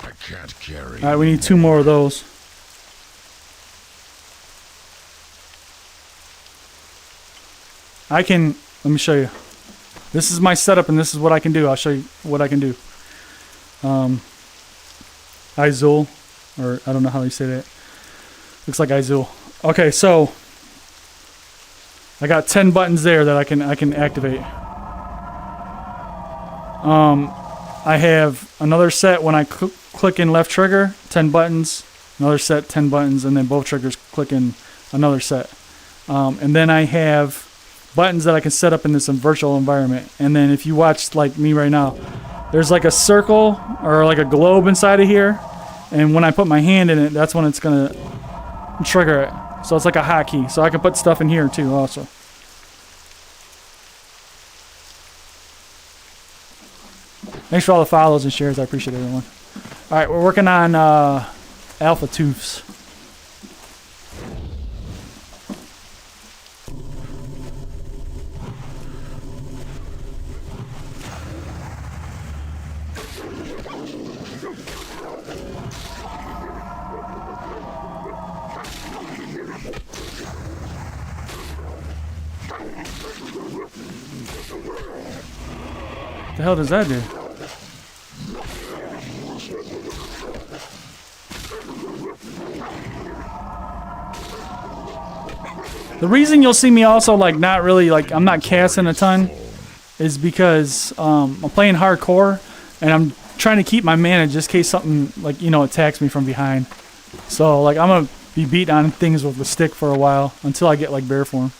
I can't carry. All right, we need 2 more of those. Let me show you. This is my setup, and this is what I can do. I'll show you what I can do. Izul, or I don't know how you say that. Looks like Izul. Okay, so I got 10 buttons there that I can activate. I have another set when I click in left trigger, 10 buttons. Another set, 10 buttons, and then both triggers click in another set. And then I have buttons that I can set up in this virtual environment. And then if you watch like me right now, there's like a circle or like a globe inside of here, and when I put my hand in it, that's when it's gonna trigger it. So it's like a hotkey. So I can put stuff in here too also. Thanks for all the follows and shares. I appreciate everyone. All right, we're working on Alpha Tooths. The hell does that do? The reason you'll see me also like not really like I'm not casting a ton is because I'm playing hardcore and I'm trying to keep my mana just in case something like attacks me from behind. So like I'm gonna be beating on things with the stick for a while until I get like bear form.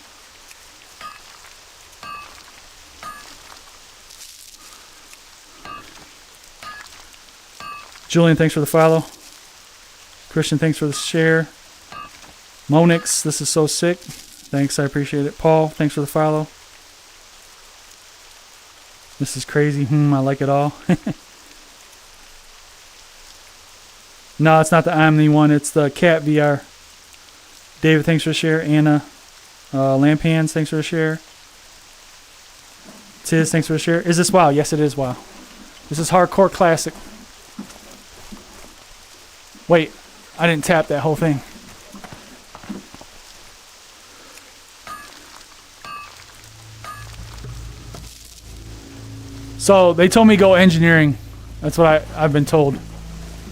Julian, thanks for the follow. Christian, thanks for the share. Monix, this is so sick. Thanks, I appreciate it. Paul, thanks for the follow. This is crazy. I like it all. No, it's not the Omni one. It's the Cat VR. David, thanks for the share. Anna, Lamp Hands, thanks for the share. Tiz, thanks for the share. Is this WoW? Yes, it is WoW. This is Hardcore Classic. Wait, I didn't tap that whole thing. So they told me go engineering. That's what I've been told.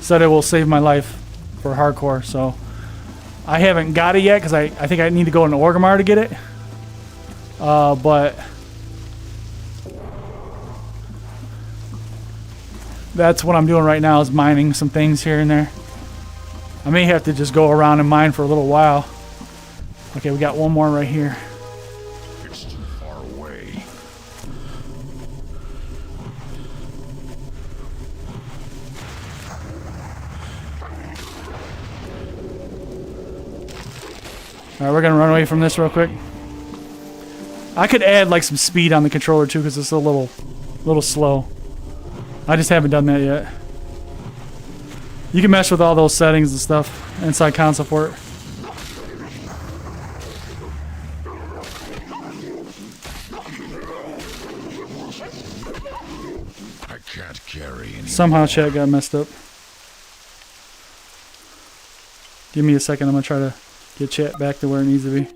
Said it will save my life for hardcore. So I haven't got it yet because I think I need to go into Orgrimmar to get it. But that's what I'm doing right now is mining some things here and there. I may have to just go around and mine for a little while. Okay, we got one more right here. It's too far away. Alright, we're gonna run away from this real quick. I could add like some speed on the controller too because it's a little slow. I just haven't done that yet. You can mess with all those settings and stuff inside console port. I can't carry any. Somehow chat got messed up. Give me a second, I'm gonna try to get chat back to where it needs to be.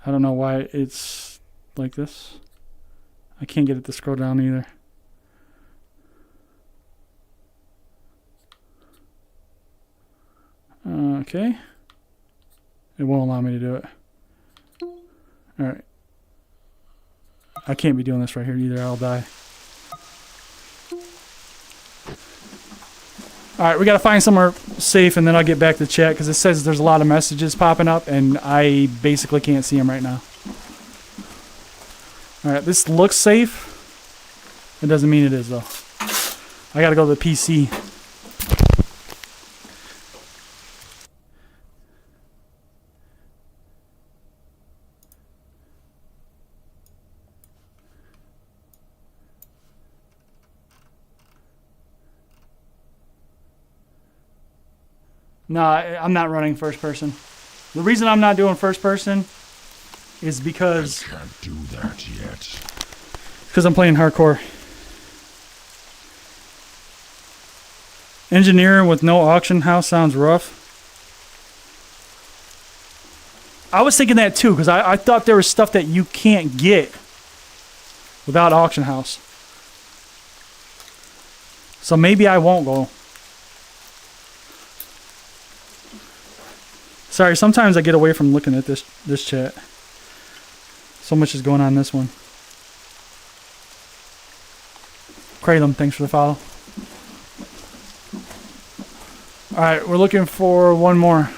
I don't know why it's like this. I can't get it to scroll down either. Okay. It won't allow me to do it. Alright. I can't be doing this right here either, I'll die. Alright, we gotta find somewhere safe and then I'll get back to chat because it says there's a lot of messages popping up and I basically can't see them right now. Alright, this looks safe. It doesn't mean it is though. I gotta go to the PC. No, I'm not running first person. The reason I'm not doing first person is because... I can't do that yet. Because I'm playing hardcore. Engineering with no auction house sounds rough. I was thinking that too, because I thought there was stuff that you can't get without auction house. So maybe I won't go. Sorry, sometimes I get away from looking at this chat. So much is going on in this one. Kratom, thanks for the follow. Alright, we're looking for one more.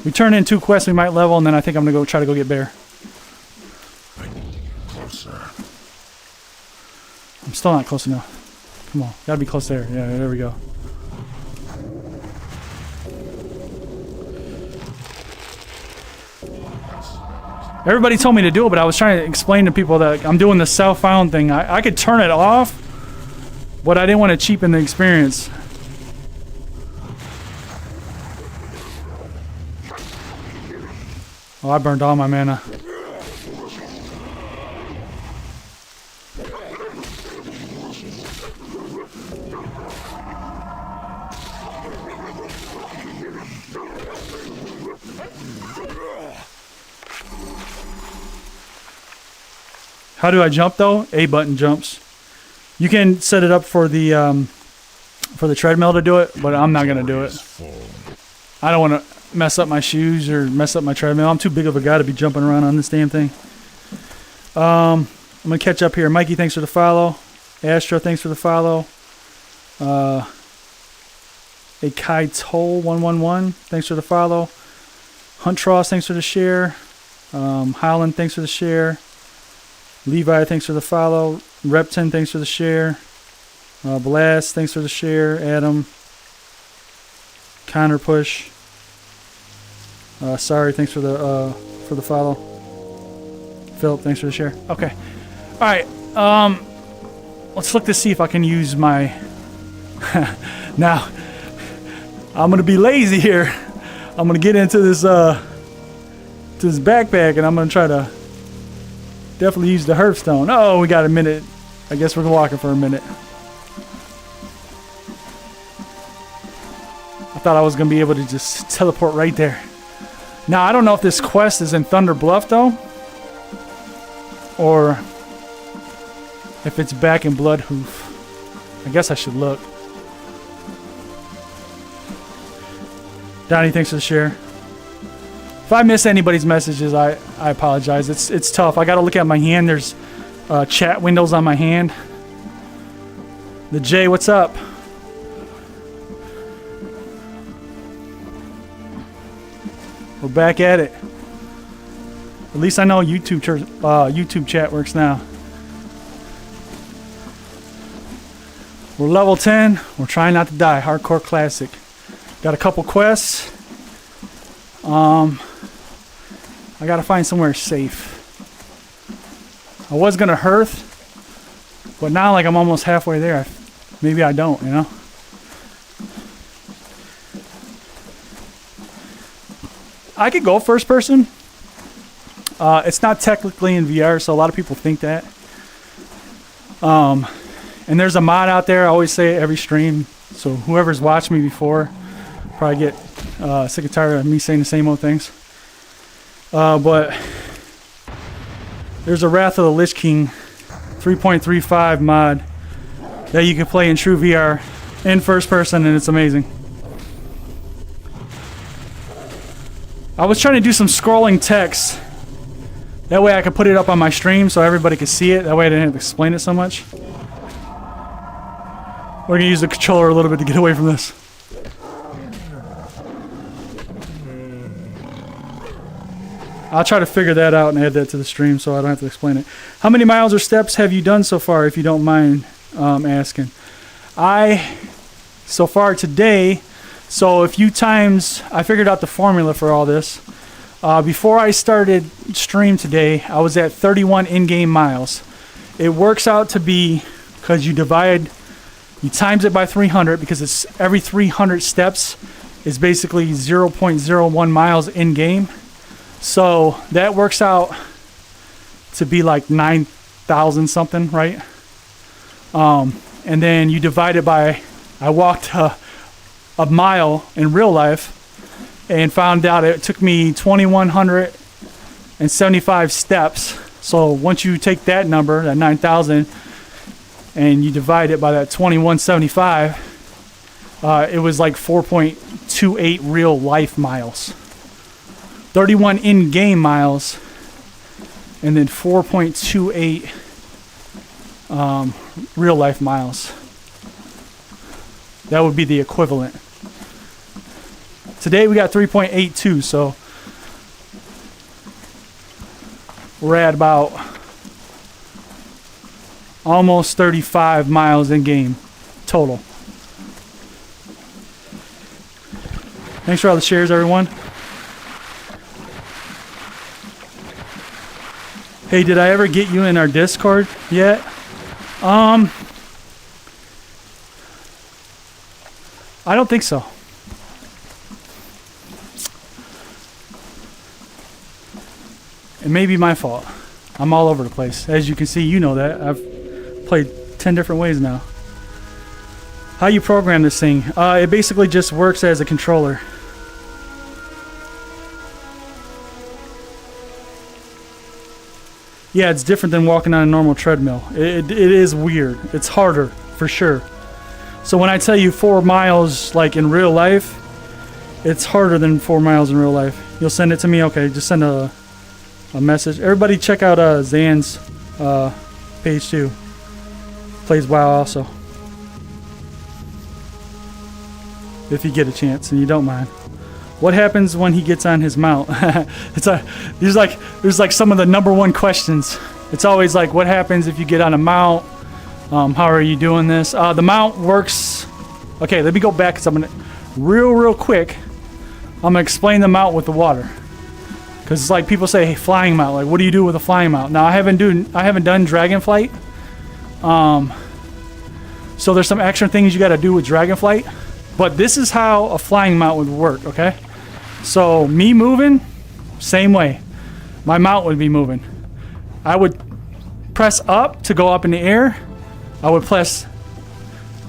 We turn in 2 quests, we might level, and then I think I'm going to go try to go get bear. I need to get closer. I'm still not close enough. Come on, gotta be close there. Yeah, there we go. Everybody told me to do it, but I was trying to explain to people that I'm doing the self-found thing. I could turn it off, but I didn't want to cheapen the experience. Oh, I burned all my mana. How do I jump though? A button jumps. You can set it up for the treadmill to do it, but I'm not gonna do it. I don't want to mess up my shoes or mess up my treadmill. I'm too big of a guy to be jumping around on this damn thing. I'm gonna catch up here. Mikey, thanks for the follow. Astro, thanks for the follow. A Kai Toll 111, thanks for the follow. Hunt Tross, thanks for the share. Holland, thanks for the share. Levi, thanks for the follow. Repton, thanks for the share. Blast, thanks for the share. Adam. Connor Push. Sorry, thanks for the follow. Philip, thanks for the share. Okay. All right. Let's look to see if I can use my. Now, I'm gonna be lazy here. I'm gonna get into this backpack, and I'm gonna try to definitely use the Hearthstone. Oh, we got a minute. I guess we're walking for a minute. I thought I was gonna be able to just teleport right there. Now I don't know if this quest is in Thunder Bluff though, or if it's back in Bloodhoof. I guess I should look. Donnie, thanks for the share. If I miss anybody's messages, I apologize. It's tough. I gotta look at my hand. There's chat windows on my hand. The J, what's up? We're back at it. At least I know YouTube chat works now. We're level 10. We're trying not to die. Hardcore classic. Got a couple quests. I gotta find somewhere safe. I was gonna hearth, but now like I'm almost halfway there. Maybe I don't, you know? I could go first person. It's not technically in VR, so a lot of people think that. And there's a mod out there. I always say it every stream. So whoever's watched me before probably get sick and tired of me saying the same old things. But there's a Wrath of the Lich King 3.35 mod that you can play in true VR in first person, and it's amazing. I was trying to do some scrolling text. That way I could put it up on my stream so everybody could see it. That way I didn't have to explain it so much. We're going to use the controller a little bit to get away from this. I'll try to figure that out and add that to the stream so I don't have to explain it. How many miles or steps have you done so far, if you don't mind asking? So far today, so a few times, I figured out the formula for all this. Before I started stream today, I was at 31 in-game miles. It works out to be, because you times it by 300, because it's every 300 steps is basically 0.01 miles in-game. So that works out to be like 9,000 something, right? And then you divide it by, I walked a mile in real life and found out it took me 2,175 steps. So once you take that number, that 9,000, and you divide it by that 2,175, it was like 4.28 real life miles. 31 in-game miles, and then 4.28 real life miles. That would be the equivalent. Today we got 3.82, so we're at about almost 35 miles in game total. Thanks for all the shares, everyone. Hey, did I ever get you in our Discord yet? I don't think so. It may be my fault. I'm all over the place. As you can see, you know that. I've played 10 different ways now. How you program this thing? It basically just works as a controller. Yeah, it's different than walking on a normal treadmill. It is weird. It's harder, for sure. So when I tell you 4 miles, like in real life, it's harder than 4 miles in real life. You'll send it to me? Okay, just send a message. Everybody check out Zan's page too. Plays WoW also. If you get a chance and you don't mind. What happens when he gets on his mount? There's like some of the #1 questions. It's always like, what happens if you get on a mount? How are you doing this? The mount works. Okay, let me go back because I'm gonna real quick. I'm gonna explain the mount with the water. Because it's like people say, hey, flying mount. Like, what do you do with a flying mount? Now I haven't done dragon flight. So there's some extra things you got to do with dragon flight. But this is how a flying mount would work, okay? So me moving, same way. My mount would be moving. I would press up to go up in the air. I would press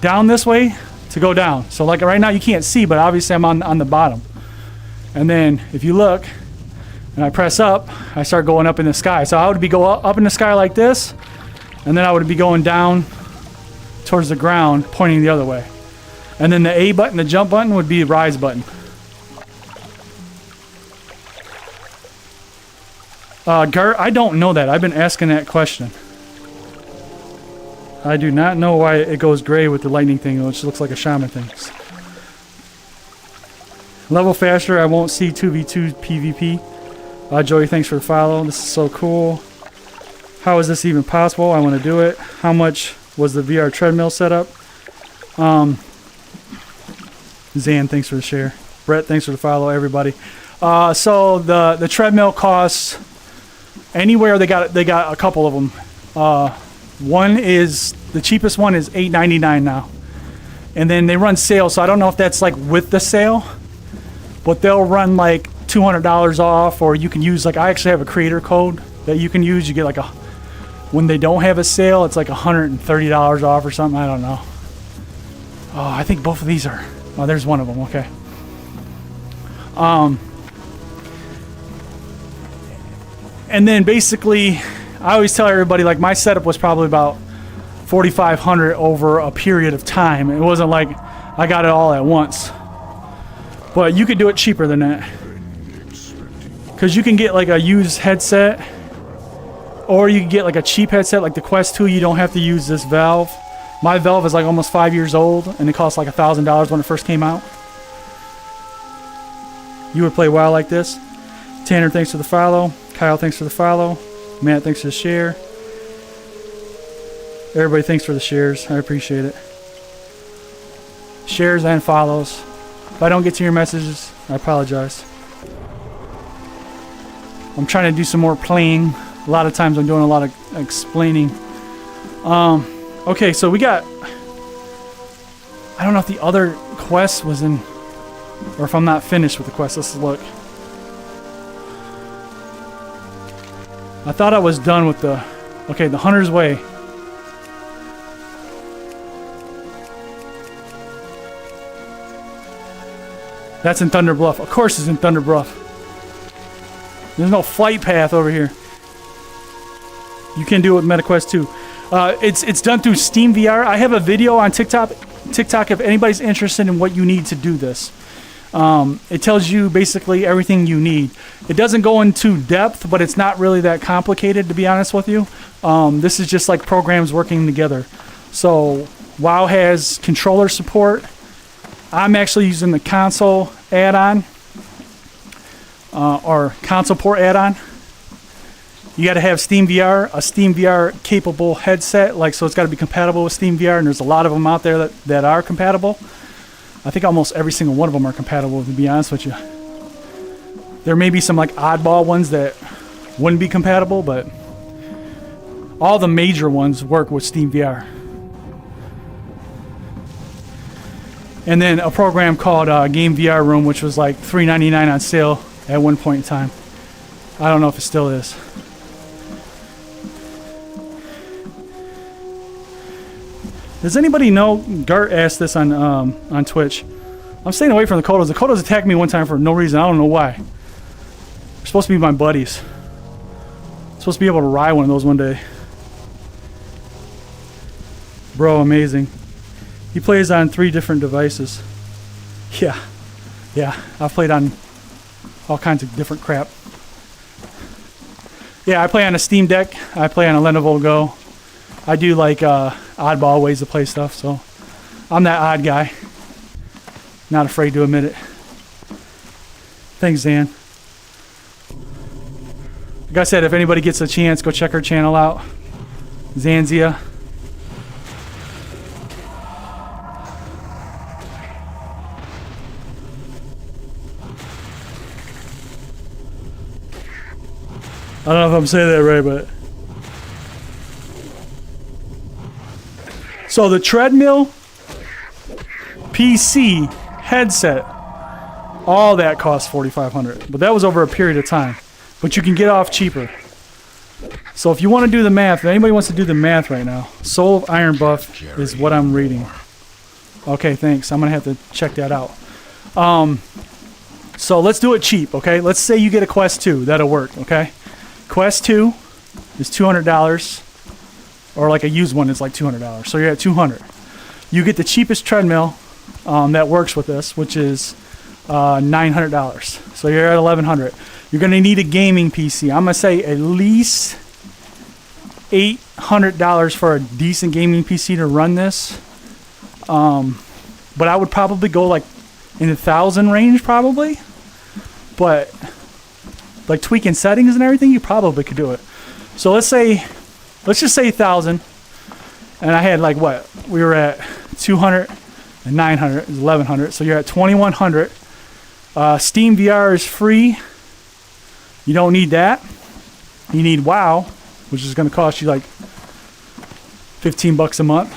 down this way to go down. So like right now you can't see, but obviously I'm on the bottom. And then if you look and I press up, I start going up in the sky. So I would be up in the sky like this, and then I would be going down towards the ground, pointing the other way. And then the A button, the jump button, would be the rise button. Gart, I don't know that. I've been asking that question. I do not know why it goes gray with the lightning thing, which looks like a shaman thing. Level faster, I won't see 2v2 PvP. Joey, thanks for the follow. This is so cool. How is this even possible? I want to do it. How much was the VR treadmill setup? Zan, thanks for the share. Brett, thanks for the follow, everybody. So the treadmill costs anywhere. They got a couple of them. One is the cheapest one is $8.99 now, and then they run sales. So I don't know if that's like with the sale, but they'll run like $200 off, or you can use like I actually have a creator code that you can use. You get like when they don't have a sale, it's like $130 off or something. I don't know. Oh, I think both of these are. Oh, there's one of them. Okay. And then basically, I always tell everybody like my setup was probably about $4,500 over a period of time. It wasn't like I got it all at once. But you could do it cheaper than that. Because you can get like a used headset, or you can get like a cheap headset like the Quest 2. You don't have to use this Valve. My Valve is like almost 5 years old, and it cost like $1,000 when it first came out. You would play WoW like this. Tanner, thanks for the follow. Kyle, thanks for the follow. Matt, thanks for the share. Everybody, thanks for the shares. I appreciate it. Shares and follows. If I don't get to your messages, I apologize. I'm trying to do some more playing. A lot of times I'm doing a lot of explaining. Okay, so we got... I don't know if the other quest was in... or if I'm not finished with the quest. Let's look. I thought I was done with the... Okay, the Hunter's Way. That's in Thunder Bluff. Of course it's in Thunder Bluff. There's no flight path over here. You can do it with MetaQuest 2. It's done through Steam VR. I have a video on TikTok if anybody's interested in what you need to do this. It tells you basically everything you need. It doesn't go into depth, but it's not really that complicated, to be honest with you. This is just like programs working together. So WoW has controller support. I'm actually using the console add-on, or console port add-on. You got to have Steam VR, a Steam VR capable headset, so it's got to be compatible with Steam VR, and there's a lot of them out there that are compatible. I think almost every single one of them are compatible, to be honest with you. There may be some like oddball ones that wouldn't be compatible, but all the major ones work with Steam VR. And then a program called Game VR Room, which was like $3.99 on sale at one point in time. I don't know if it still is. Does anybody know? Gart asked this on Twitch. I'm staying away from the Kodos. The Kodos attacked me one time for no reason. I don't know why. They're supposed to be my buddies. That's Supposed to be able to ride one of those one day. Bro, amazing. He plays on 3 different devices. Yeah. Yeah, I've played on all kinds of different crap. Yeah, I play on a Steam Deck. I play on a Lenovo Go. I do like oddball ways to play stuff, so I'm that odd guy. Not afraid to admit it. Thanks, Zan. Like I said, if anybody gets a chance, go check her channel out. Zanzia. I don't know if I'm saying that right, but... So the treadmill, PC, headset, all that costs $4,500. But that was over a period of time. But you can get off cheaper. So if you want to do the math, if anybody wants to do the math right now, Soul of Iron Buff is what I'm reading. Okay, thanks. I'm going to have to check that out. So let's do it cheap, okay? Let's say you get a Quest 2. That'll work, okay? Quest 2 is $200. Or like a used one is like $200. So you're at $200. You get the cheapest treadmill that works with this, which is $900. So you're at $1,100. You're going to need a gaming PC. I'm going to say at least $800 for a decent gaming PC to run this. But I would probably go like in the 1,000 range probably. But like tweaking settings and everything, you probably could do it. So let's just say 1,000. And I had like what? We were at 200 and 900 is 1,100. So you're at 2,100. Steam VR is free. You don't need that. You need WoW, which is going to cost you like $15 a month.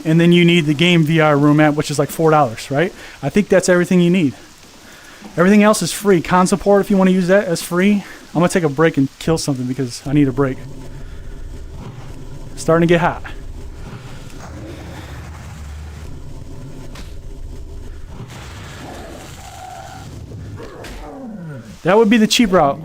And then you need the game VR room app, which is like $4, right? I think that's everything you need. Everything else is free. Console port, if you want to use that, is free. I'm going to take a break and kill something because I need a break. Starting to get hot. That would be the cheap route.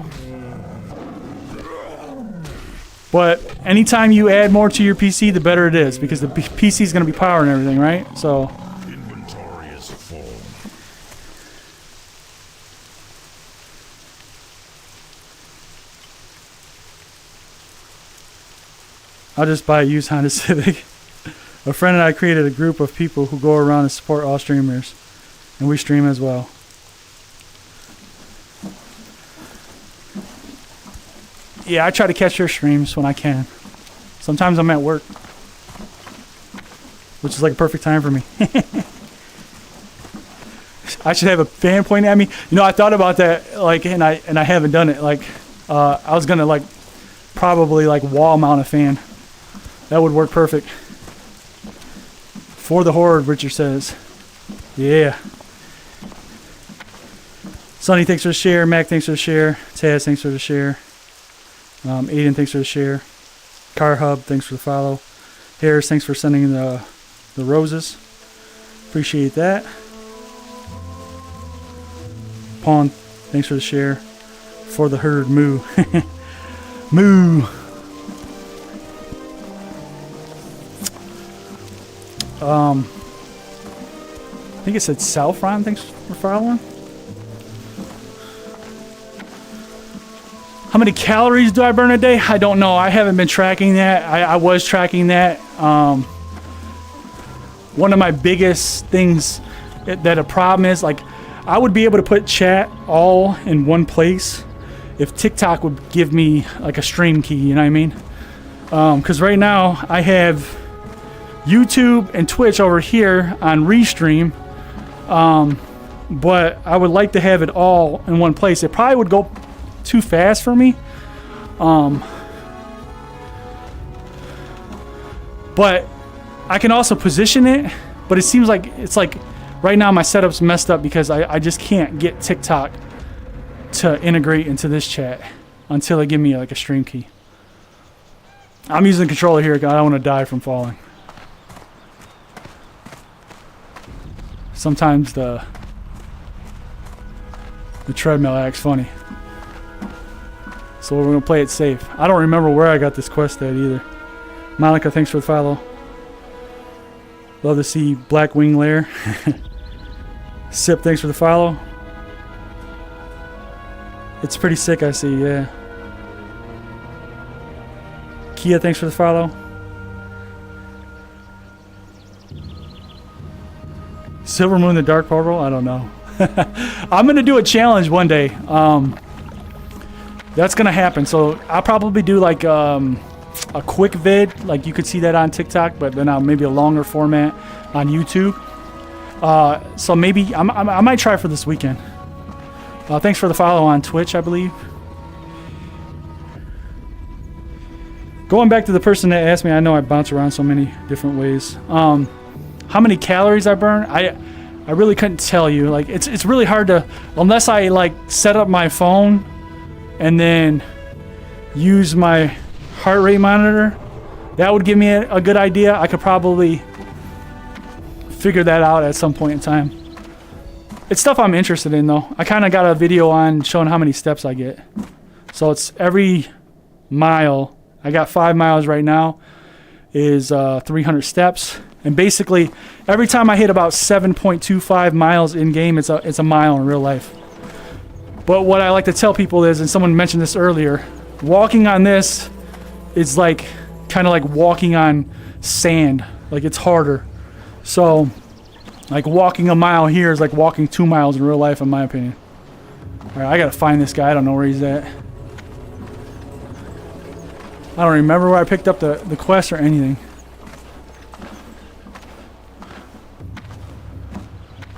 But anytime you add more to your PC, the better it is, because the PC is going to be powering everything, right? So Inventory is full. I'll just buy a used Honda Civic. A friend and I created a group of people who go around and support all streamers, and we stream as well. Yeah, I try to catch your streams when I can. Sometimes I'm at work, which is like a perfect time for me. I should have a fan pointing at me. You know, I thought about that, like, and I haven't done it. Like, I was gonna like probably like wall mount a fan. That would work perfect. For the horde, Richard says. Yeah. Sonny, thanks for the share. Mac, thanks for the share. Taz, thanks for the share. Aiden, thanks for the share. Car Hub, thanks for the follow. Harris, thanks for sending the roses. Appreciate that. Pawn, thanks for the share. For the herd, moo. Moo. I think it said South Ron, thanks for following. How many calories do I burn a day? I don't know. I haven't been tracking that. I was tracking that. One of my biggest things that a problem is, like, I would be able to put chat all in one place if TikTok would give me like a stream key, you know what I mean? Because right now I have YouTube and Twitch over here on Restream, but I would like to have it all in one place. It probably would go too fast for me, but I can also position it. But it seems like it's like right now my setup's messed up because I just can't get TikTok to integrate into this chat until they give me like a stream key. I'm using the controller here because I don't want to die from falling. Sometimes the treadmill acts funny. So we're gonna play it safe. I don't remember where I got this quest at either. Monica, thanks for the follow. Love to see Black Wing Lair. Sip, thanks for the follow. It's pretty sick, I see, yeah. Kia, thanks for the follow. Silver Moon, the Dark Portal? I don't know. I'm going to do a challenge one day. That's going to happen. So I'll probably do like a quick vid. Like you could see that on TikTok, but then maybe a longer format on YouTube. So maybe I might try for this weekend. Thanks for the follow on Twitch, I believe. Going back to the person that asked me, I know I bounce around so many different ways. How many calories I burn? I really couldn't tell you. Like it's really hard to, unless I like set up my phone and then use my heart rate monitor. That would give me a good idea. I could probably figure that out at some point in time. It's stuff I'm interested in though. I kind of got a video on showing how many steps I get. So it's every mile. I got 5 miles right now is 300 steps. And basically, every time I hit about 7.25 miles in game, it's a mile in real life. But what I like to tell people is, and someone mentioned this earlier, walking on this is like kind of like walking on sand. Like it's harder. So, like walking a mile here is like walking 2 miles in real life, in my opinion. All right, I gotta find this guy. I don't know where he's at. I don't remember where I picked up the quest or anything.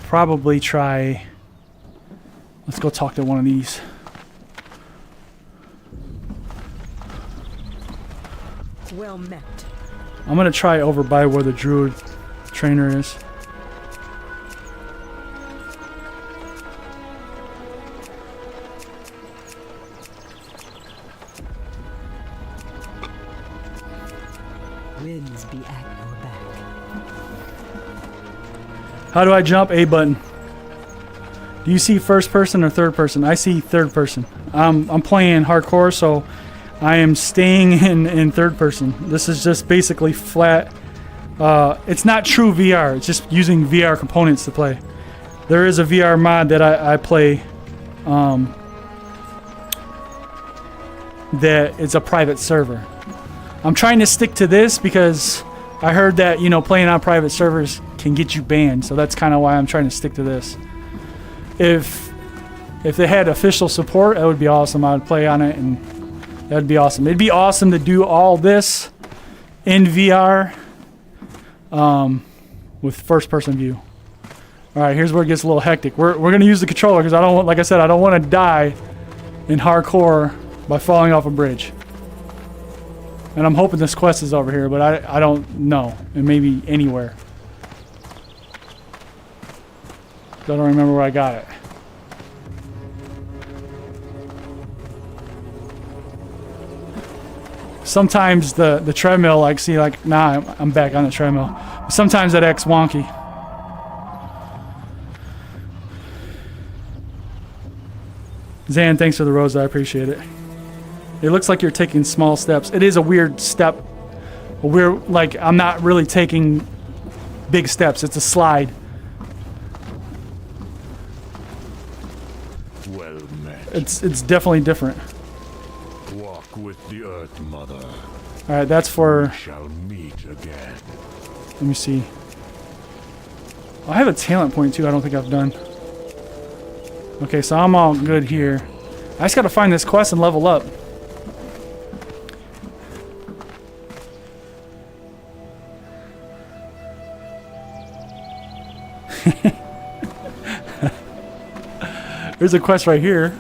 Probably try. Let's go talk to one of these. Well met. I'm gonna try over by where the druid trainer is. Winds be at your back. How do I jump? A button. Do you see first person or third person? I see third person. I'm playing hardcore, so I am staying in third person. This is just basically flat. It's not true VR. It's just using VR components to play. There is a VR mod that I play. That it's a private server. I'm trying to stick to this because I heard that, you know, playing on private servers can get you banned. So that's kind of why I'm trying to stick to this. If they had official support, that would be awesome. I would play on it, and that would be awesome. It'd be awesome to do all this in VR with first-person view. All right, here's where it gets a little hectic. We're gonna use the controller because I don't want, like I said, I don't want to die in hardcore by falling off a bridge. And I'm hoping this quest is over here, but I don't know. It may be anywhere. I don't remember where I got it. Sometimes the treadmill, like, see, like, nah, I'm back on the treadmill. Sometimes that acts wonky. Zan, thanks for the rose. I appreciate it. It looks like you're taking small steps. It is a weird step. A weird, like, I'm not really taking big steps. It's a slide. Well met. It's definitely different. Walk with the Earth Mother. All right, that's for. We shall meet again. Let me see. I have a talent point too. I don't think I've done. Okay, so I'm all good here. I just got to find this quest and level up. There's a quest right here.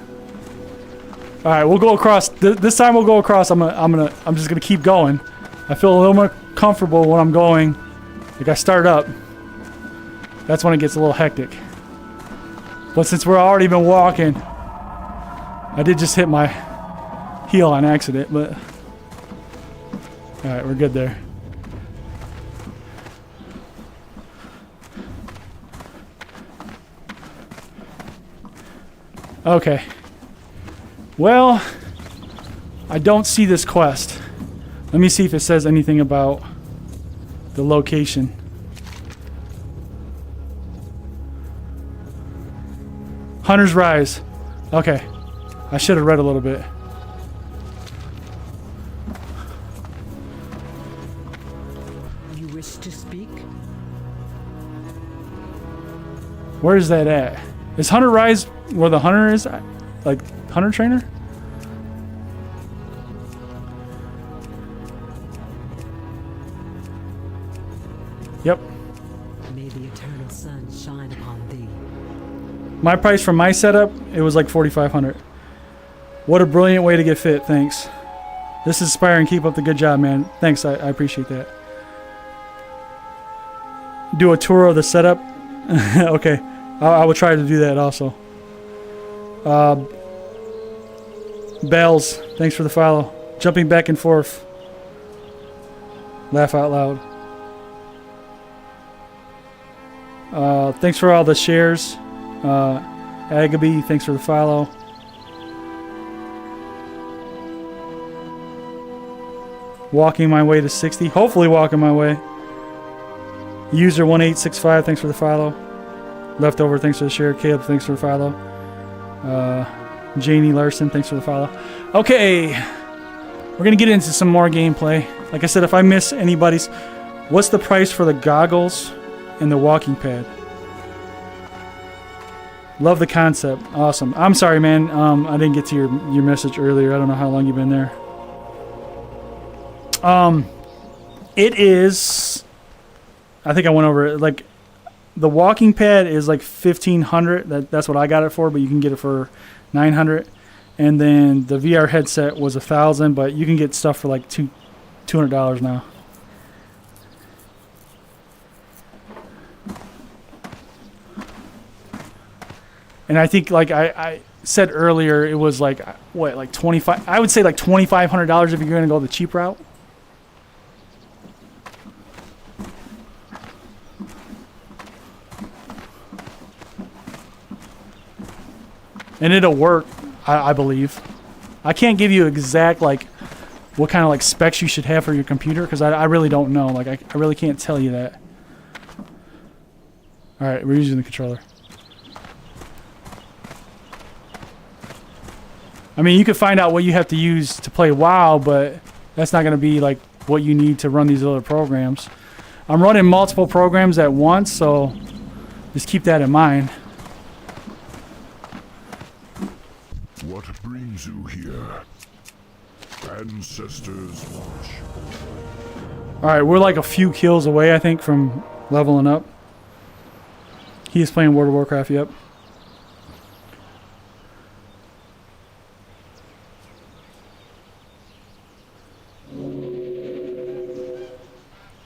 All right, we'll go across. This time we'll go across. I'm just gonna keep going. I feel a little more comfortable when I'm going. Like I start up. That's when it gets a little hectic. But since we're already been walking, I did just hit my heel on accident. But all right, we're good there. Okay. Well, I don't see this quest. Let me see if it says anything about the location. Hunter's Rise. Okay. I should have read a little bit. You wish to speak? Where is that at? Is Hunter Rise where the hunter is? Like, hunter trainer? Yep. May the eternal sun shine upon thee. My price for my setup, it was like $4,500. What a brilliant way to get fit. Thanks. This is inspiring. Keep up the good job, man. Thanks. I appreciate that. Do a tour of the setup. Okay. I will try to do that also. Bells. Thanks for the follow. Jumping back and forth. Laugh out loud. Thanks for all the shares. Agaby, thanks for the follow. Walking my way to 60. Hopefully walking my way. User 1865, thanks for the follow. Leftover, thanks for the share. Caleb, thanks for the follow. Janie Larson, thanks for the follow. Okay. We're going to get into some more gameplay. Like I said, if I miss anybody's... What's the price for the goggles and the walking pad? Love the concept. Awesome. I'm sorry, man. I didn't get to your message earlier. I don't know how long you've been there. It is... I think I went over it. Like, the walking pad is like $1,500. That's what I got it for, but you can get it for $900. And then the VR headset was $1,000, but you can get stuff for like $200 now. And I think, like I said earlier, it was like, what, like 25? I would say like $2,500 if you're going to go the cheap route. And it'll work, I believe. I can't give you exact, like, what kind of, like, specs you should have for your computer, because I really don't know. Like, I really can't tell you that. Alright, we're using the controller. I mean, you could find out what you have to use to play WoW, but that's not going to be, like, what you need to run these other programs. I'm running multiple programs at once, so just keep that in mind. What brings you here? Ancestors watch. Alright, we're like a few kills away, I think, from leveling up. He is playing World of Warcraft, yep.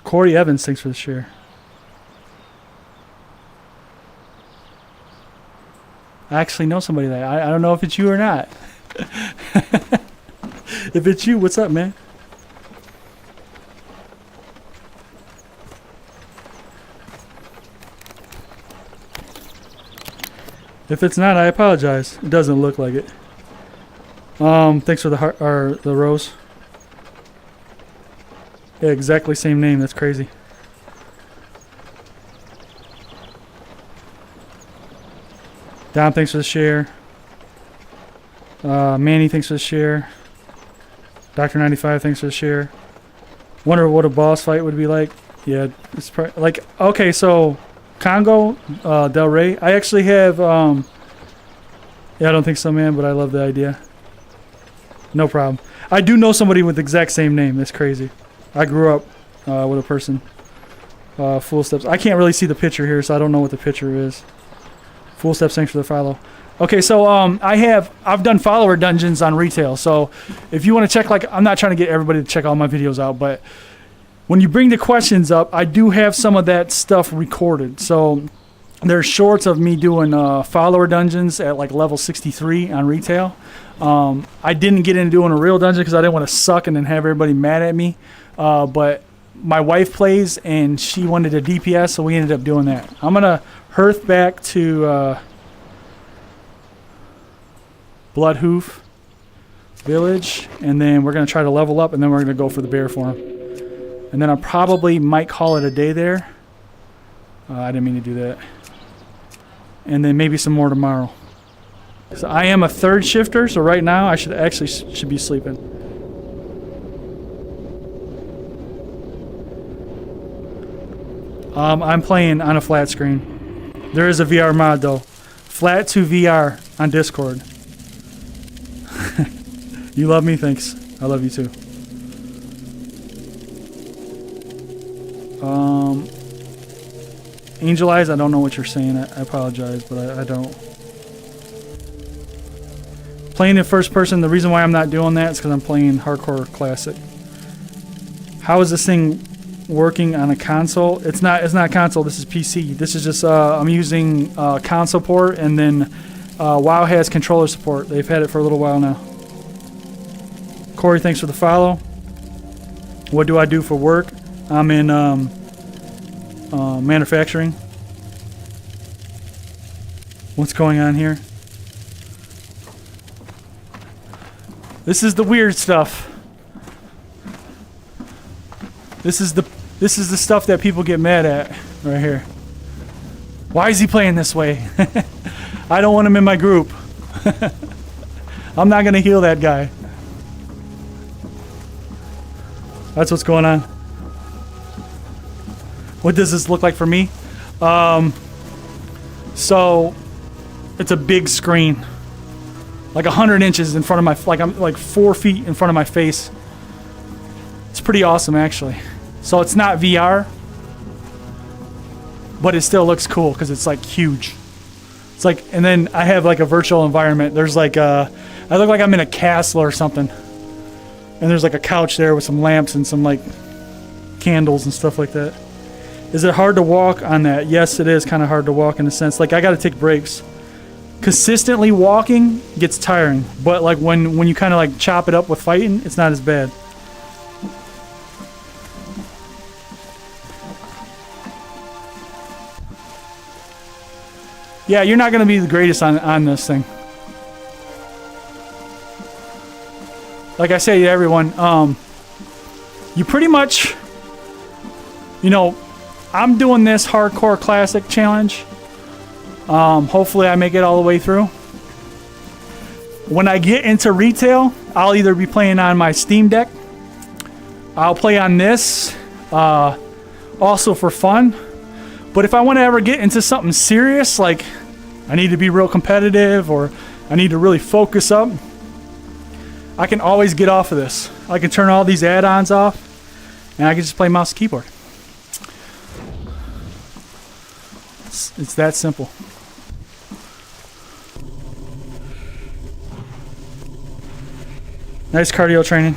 Corey Evans, thanks for the share. I actually know somebody that I don't know if it's you or not. If it's you, what's up, man? If it's not, I apologize. It doesn't look like it. Thanks for the heart or the rose. Yeah, exactly same name. That's crazy. Dom, thanks for the share. Manny, thanks for the share. Dr. 95, thanks for the share. Wonder what a boss fight would be like. Yeah, it's like, okay, so Congo, Del Rey. I actually have, yeah, I don't think so, man, but I love the idea. No problem. I do know somebody with the exact same name. That's crazy. I grew up with a person. Full Steps. I can't really see the picture here, so I don't know what the picture is. Full Steps, thanks for the follow. Okay, so I've done follower dungeons on retail. So if you want to check, like, I'm not trying to get everybody to check all my videos out, but when you bring the questions up, I do have some of that stuff recorded. So there's shorts of me doing follower dungeons at like level 63 on retail. I didn't get into doing a real dungeon because I didn't want to suck and then have everybody mad at me. But my wife plays and she wanted a DPS, so we ended up doing that. I'm gonna hearth back to Bloodhoof. village, and then we're gonna try to level up, and then we're gonna go for the bear farm. And then I probably might call it a day there. I didn't mean to do that. And then maybe some more tomorrow. So I am a third shifter, so right now I should actually should be sleeping. I'm playing on a flat screen. There is a VR mod though. Flat to VR on Discord. You love me? Thanks. I love you too. Angel Eyes, I don't know what you're saying. I apologize, but I don't. Playing in first person, the reason why I'm not doing that is because I'm playing Hardcore Classic. How is this thing working on a console? It's not console, this is PC. This is just, I'm using console port, and then WoW has controller support. They've had it for a little while now. Corey, thanks for the follow. What do I do for work? I'm in manufacturing. What's going on here? This is the weird stuff. This is the stuff that people get mad at right here. Why is he playing this way? I don't want him in my group. I'm not gonna heal that guy. That's what's going on. What does this look like for me? So it's a big screen, like 100 inches in front of my, I'm like 4 feet in front of my face. It's pretty awesome actually. So it's not VR, but it still looks cool because it's like huge. It's like, and then I have like a virtual environment. There's like I look like I'm in a castle or something. And there's like a couch there with some lamps and some like candles and stuff like that. Is it hard to walk on that? Yes, it is kind of hard to walk in a sense. Like I got to take breaks. Consistently walking gets tiring, but like when you kind of like chop it up with fighting, it's not as bad. Yeah, you're not going to be the greatest on this thing. Like I say to everyone, you pretty much, you know, I'm doing this Hardcore Classic challenge. Hopefully I make it all the way through. When I get into retail, I'll either be playing on my Steam Deck. I'll play on this, also for fun. But if I want to ever get into something serious, like I need to be real competitive or I need to really focus up, I can always get off of this. I can turn all these add-ons off and I can just play mouse and keyboard. It's that simple. Nice cardio training.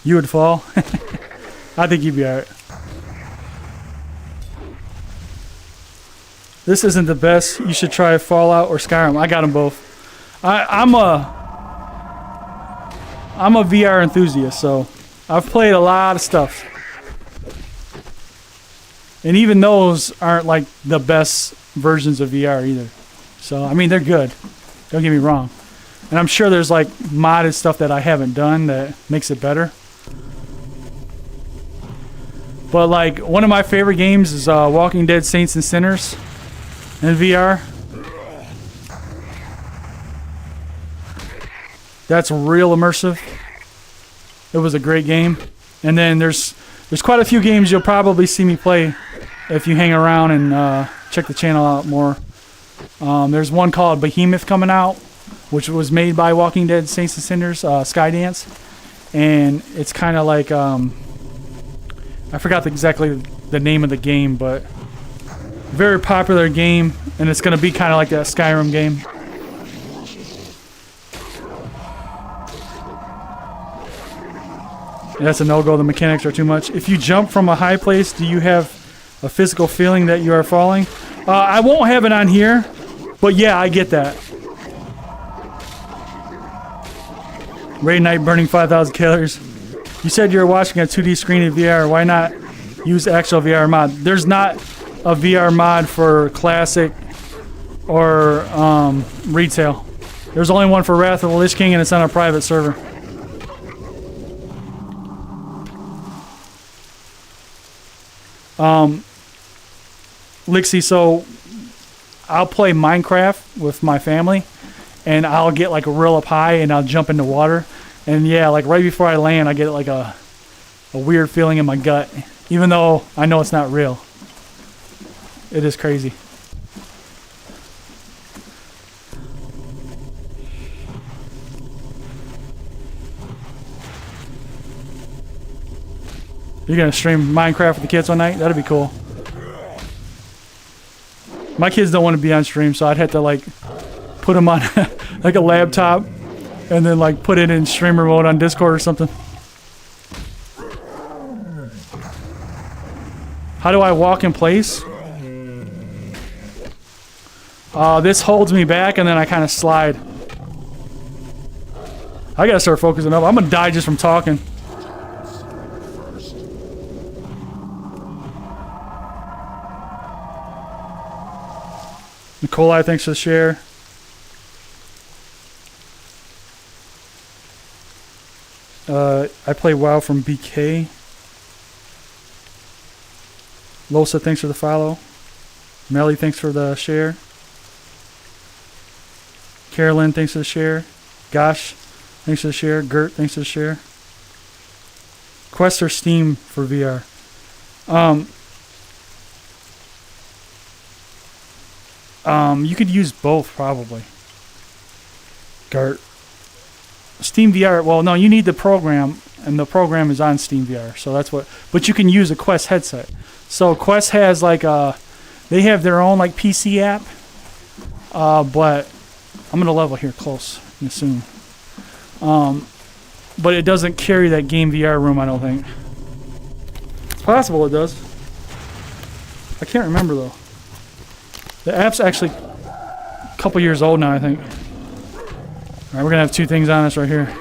You would fall? I think you'd be alright. This isn't the best. You should try Fallout or Skyrim. I got them both. I'm a VR enthusiast, so I've played a lot of stuff. And even those aren't like the best versions of VR either. So, I mean, they're good. Don't get me wrong. And I'm sure there's like modded stuff that I haven't done that makes it better. But like one of my favorite games is Walking Dead Saints and Sinners in VR. That's real immersive. It was a great game. And then there's quite a few games you'll probably see me play if you hang around and check the channel out more. There's one called Behemoth coming out, which was made by Walking Dead Saints and Sinners, Skydance. And it's kind of like, I forgot exactly the name of the game, but very popular game, and it's going to be kind of like that Skyrim game. That's a no-go. The mechanics are too much. If you jump from a high place, do you have a physical feeling that you are falling? I won't have it on here, but yeah, I get that. Raid Night burning 5,000 calories. You said you were watching a 2D screen in VR. Why not use actual VR mod? There's not a VR mod for Classic or retail. There's only one for Wrath of the Lich King, and it's on a private server. Lixie, so I'll play Minecraft with my family, and I'll get like real up high, and I'll jump into water, and yeah, like right before I land, I get like a weird feeling in my gut, even though I know it's not real. It is crazy. You're gonna stream Minecraft with the kids one night? That'd be cool. My kids don't want to be on stream, so I'd have to like put them on like a laptop and then like put it in streamer mode on Discord or something. How do I walk in place? This holds me back and then I kind of slide. I gotta start focusing up. I'm gonna die just from talking. Nikolai, thanks for the share. I play WoW from BK. Losa, thanks for the follow. Melly, thanks for the share. Carolyn, thanks for the share. Gosh, thanks for the share. Gert, thanks for the share. Quest or Steam for VR? You could use both probably. Gert. Steam VR, well no, you need the program, and the program is on Steam VR, so that's what, but you can use a Quest headset. So Quest has like they have their own like PC app, but I'm gonna level here close and soon. But it doesn't carry that game VR room, I don't think. It's possible it does. I can't remember though. The app's actually a couple years old now, I think. Alright, we're gonna have two things on us right here.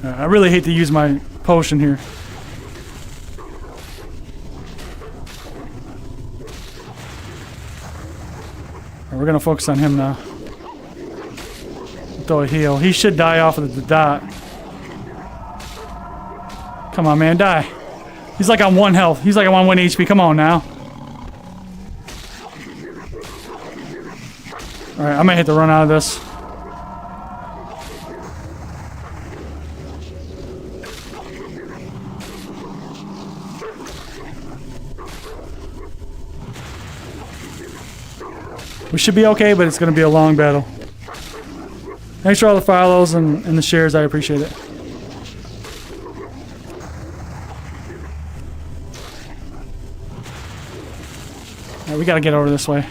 I really hate to use my potion here. Alright, we're gonna focus on him now. Throw a heal. He should die off of the dot. Come on, man, die. He's like on 1 health. He's like on 1 HP. Come on now. Alright, I might have to run out of this. We should be okay, but it's going to be a long battle. Thanks for all the follows and the shares. I appreciate it. Alright, we got to get over this way.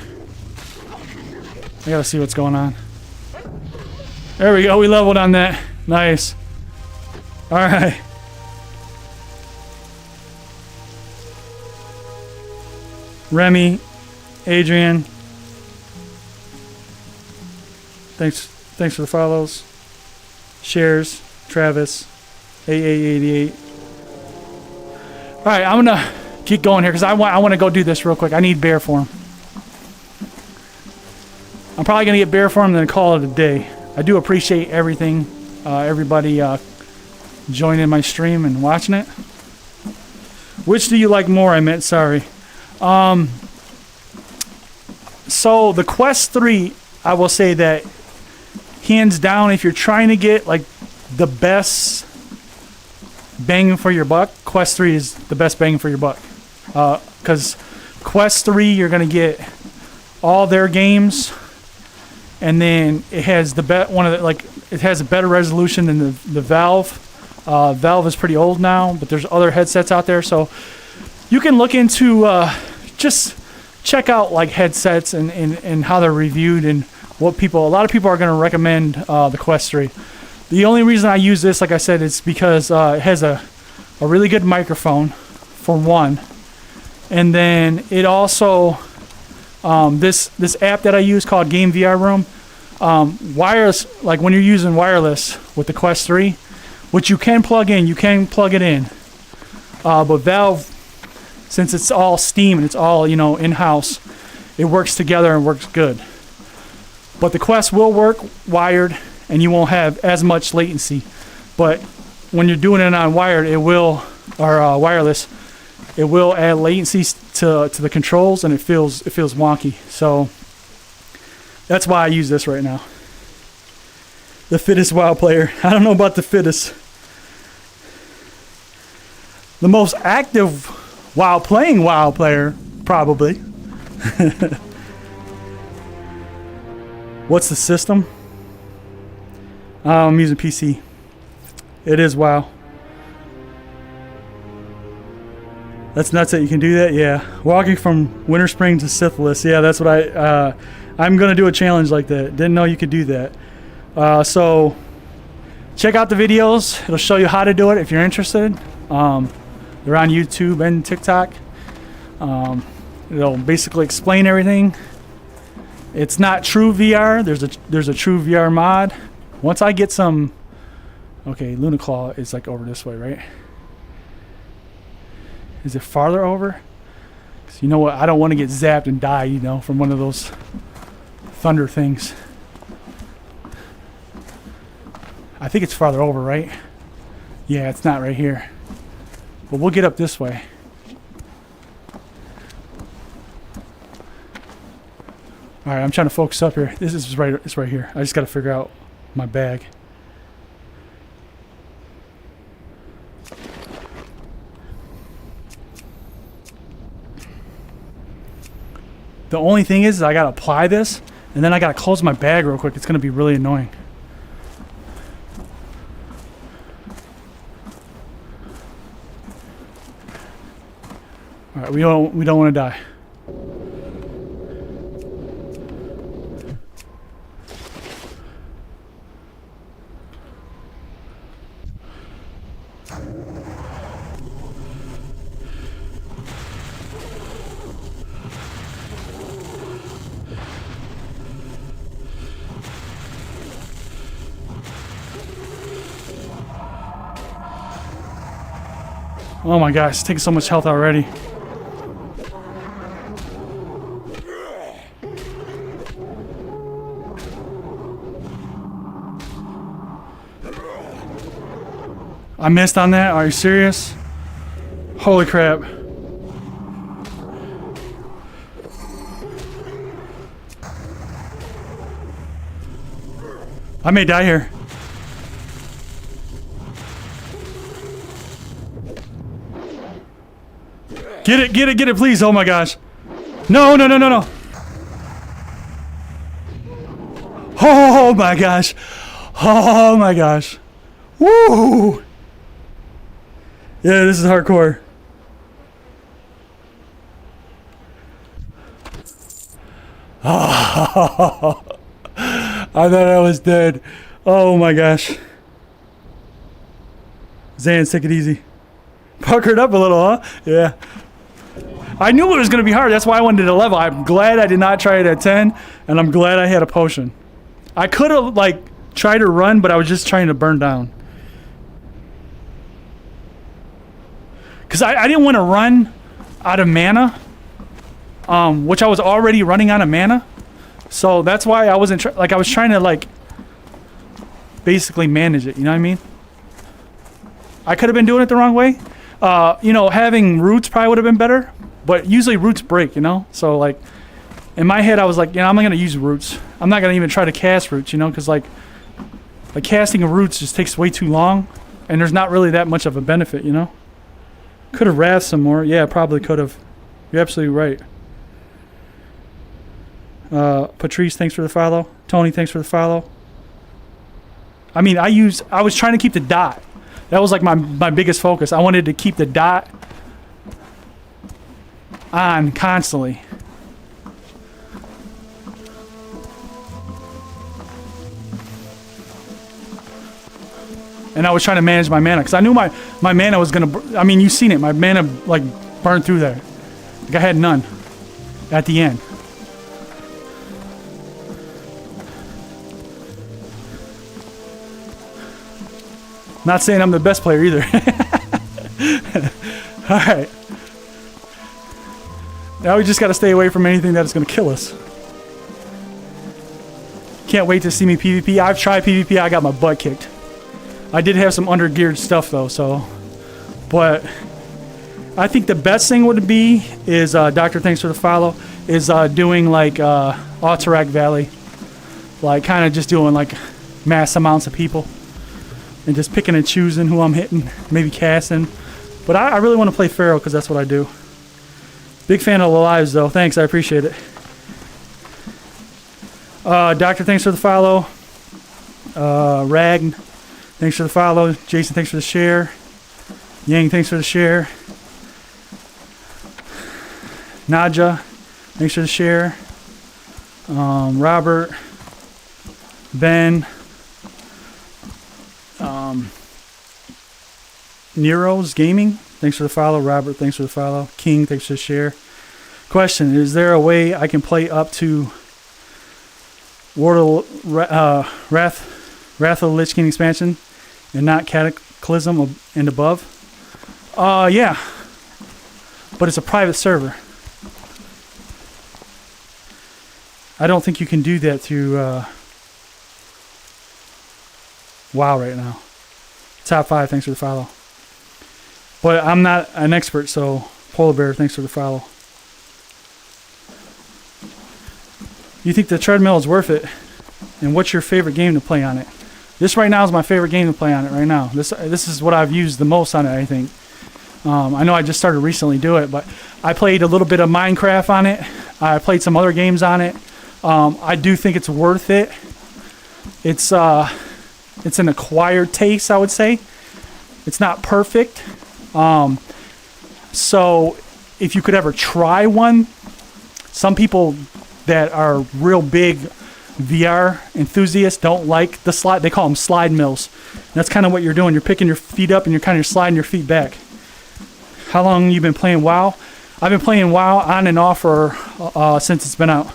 I got to see what's going on. There we go. We leveled on that. Nice. Alright. Remy, Adrian. Thanks for the follows. Shares. Travis. AA88. Alright, I'm gonna keep going here because I want to go do this real quick. I need bear form. I'm probably gonna get bear form and then call it a day. I do appreciate everything, everybody joining my stream and watching it. Which do you like more? I meant, sorry. So the Quest 3, I will say that hands down, if you're trying to get like the best bang for your buck, Quest 3 is the best bang for your buck. Because Quest 3, you're gonna get all their games, and then it has the it has a better resolution than the Valve. Valve is pretty old now, but there's other headsets out there, so you can look into just check out like headsets and how they're reviewed and what a lot of people are going to recommend the Quest 3. The only reason I use this, like I said, is because it has a really good microphone, for one, and then it also this app that I use called Game VR Room, wireless. Like when you're using wireless with the Quest 3, which you can plug in. You can plug it in. But Valve, since it's all Steam and it's all, you know, in-house, it works together and works good. But the Quest will work wired, and you won't have as much latency. But when you're doing it on wired, it will, or wireless, it will add latency to the controls, and it feels wonky. So that's why I use this right now. The fittest WoW player. I don't know about the fittest. The most active playing WoW player, probably. What's the system? I'm using PC. It is WoW. That's nuts that you can do that. Yeah, walking from Winter Spring to Syphilis. Yeah, that's what I'm gonna do a challenge like that. Didn't know you could do that. So check out the videos. It'll show you how to do it if you're interested. They're on YouTube and TikTok. It'll basically explain everything. It's not true VR. There's a true VR mod. Once I get some, okay, Luna Claw is like over this way, right? Is it farther over? 'Cause you know what? I don't want to get zapped and die, you know, from one of those thunder things. I think it's farther over, right? Yeah, it's not right here. But we'll get up this way. All right, I'm trying to focus up here. This is right. It's right here. I just got to figure out my bag. The only thing is I got to apply this, and then I got to close my bag real quick. It's going to be really annoying. All right, we don't want to die. Oh my gosh, it's taking so much health already. I missed on that? Are you serious? Holy crap. I may die here. Get it, please. Oh my gosh. No. Oh my gosh. Oh my gosh. Woo! Yeah, this is hardcore. Oh, I thought I was dead. Oh my gosh. Zans, take it easy. Puckered up a little, huh? Yeah. I knew it was going to be hard. That's why I wanted to level. I'm glad I did not try it at 10, and I'm glad I had a potion. I could have, like, tried to run, but I was just trying to burn down. Because I didn't want to run out of mana, which I was already running out of mana. So that's why I wasn't, I was trying to, like, basically manage it. You know what I mean? I could have been doing it the wrong way. You know, having roots probably would have been better. But usually roots break, you know? So, like, in my head, I was like, you know, I'm not going to use roots. I'm not going to even try to cast roots, you know? Because, like casting roots just takes way too long. And there's not really that much of a benefit, you know? Could have wrathed some more. Yeah, probably could have. You're absolutely right. Patrice, thanks for the follow. Tony, thanks for the follow. I mean, I was trying to keep the dot. That was, like, my biggest focus. I wanted to keep the dot on constantly. And I was trying to manage my mana because I knew my mana was gonna. I mean, you've seen it. My mana like burned through there. Like I had none at the end. Not saying I'm the best player either. Alright. Now we just got to stay away from anything that is going to kill us. Can't wait to see me PvP. I've tried PvP. I got my butt kicked. I did have some under-geared stuff though, so. But I think the best thing would be is, Doctor, thanks for the follow, is doing like Alterac Valley. Like kind of just doing like mass amounts of people. And just picking and choosing who I'm hitting. Maybe casting. But I really want to play Pharaoh because that's what I do. Big fan of the lives though. Thanks, I appreciate it. Doctor, thanks for the follow. Rag, thanks for the follow. Jason, thanks for the share. Yang, thanks for the share. Naja, thanks for the share. Robert, Ben, Nero's Gaming, thanks for the follow. Robert, thanks for the follow. King, thanks for the share. Question, is there a way I can play up to Wrath of the Lich King expansion and not Cataclysm and above? Yeah. But it's a private server. I don't think you can do that through WoW right now. Top 5, thanks for the follow. But I'm not an expert, so Polar Bear, thanks for the follow. You think the treadmill is worth it? And what's your favorite game to play on it? This right now is my favorite game to play on it right now. This is what I've used the most on it, I think. I know I just started recently to do it, but I played a little bit of Minecraft on it. I played some other games on it. I do think it's worth it. It's an acquired taste, I would say. It's not perfect. So if you could ever try one, some people that are real big VR enthusiasts don't like the slide. They call them slide mills. And that's kind of what you're doing. You're picking your feet up and you're kind of sliding your feet back. How long have you been playing WoW? I've been playing WoW on and off for since it's been out.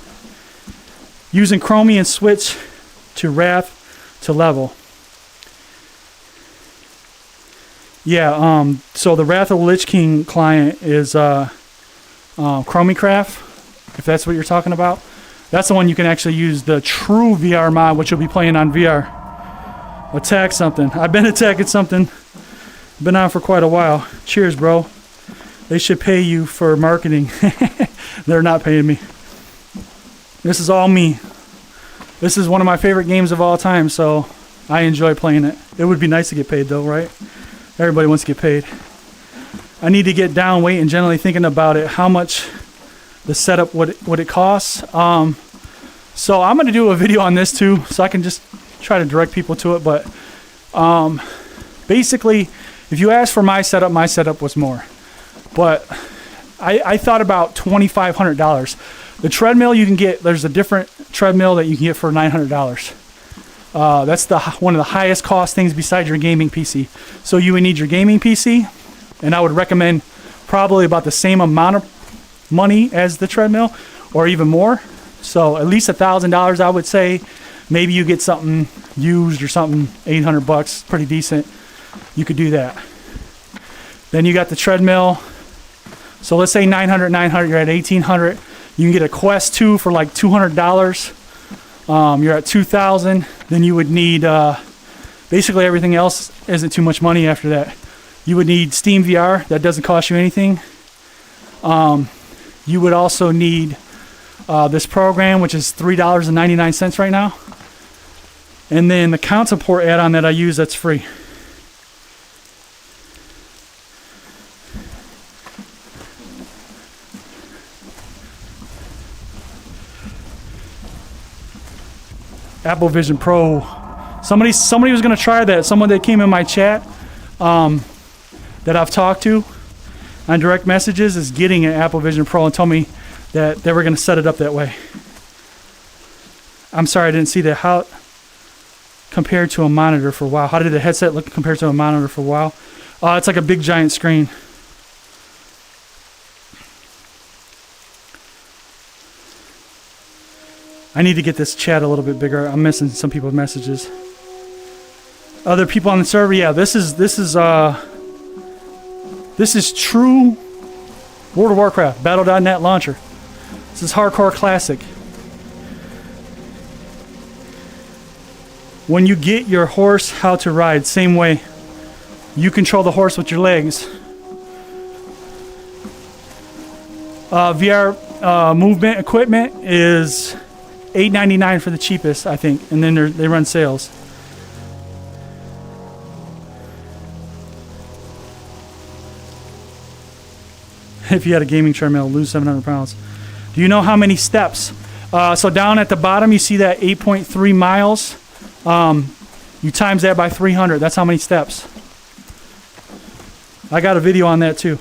Using Chromie and switch to Wrath to level. Yeah, so the Wrath of the Lich King client is Chromicraft, if that's what you're talking about. That's the one you can actually use the true VR mod, which you'll be playing on VR. Attack something. I've been attacking something. Been on for quite a while. Cheers, bro. They should pay you for marketing. They're not paying me. This is all me. This is one of my favorite games of all time, so I enjoy playing it. It would be nice to get paid though, right? Everybody wants to get paid. I need to get down weight and generally thinking about it, how much the setup what it costs. So I'm going to do a video on this too, so I can just try to direct people to it. But basically, if you ask for my setup was more. But I thought about $2,500. The treadmill you can get, there's a different treadmill that you can get for $900. That's one of the highest cost things besides your gaming PC. So you would need your gaming PC, and I would recommend probably about the same amount of money as the treadmill, or even more. So at least $1,000, I would say. Maybe you get something used or something, $800, pretty decent. You could do that. Then you got the treadmill. So let's say 900, you're at 1,800. You can get a Quest 2 for like $200. You're at 2,000. Then you would need basically everything else isn't too much money after that. You would need Steam VR. That doesn't cost you anything. You would also need this program, which is $3.99 right now. And then the console port add-on that I use, that's free. Apple Vision Pro. Somebody was gonna try that. Someone that came in my chat that I've talked to on direct messages is getting an Apple Vision Pro and told me that they were gonna set it up that way. I'm sorry I didn't see that. How compared to a monitor for WoW? How did the headset look compared to a monitor for WoW? It's like a big giant screen. I need to get this chat a little bit bigger. I'm missing some people's messages. Other people on the server, yeah, this is true World of Warcraft, Battle.net launcher. This is hardcore classic. When you get your horse how to ride, same way. You control the horse with your legs. VR movement equipment is $8.99 for the cheapest, I think, and then they run sales. If you had a gaming treadmill, lose 700 pounds. Do you know how many steps? So down at the bottom, you see that 8.3 miles. You times that by 300. That's how many steps. I got a video on that too.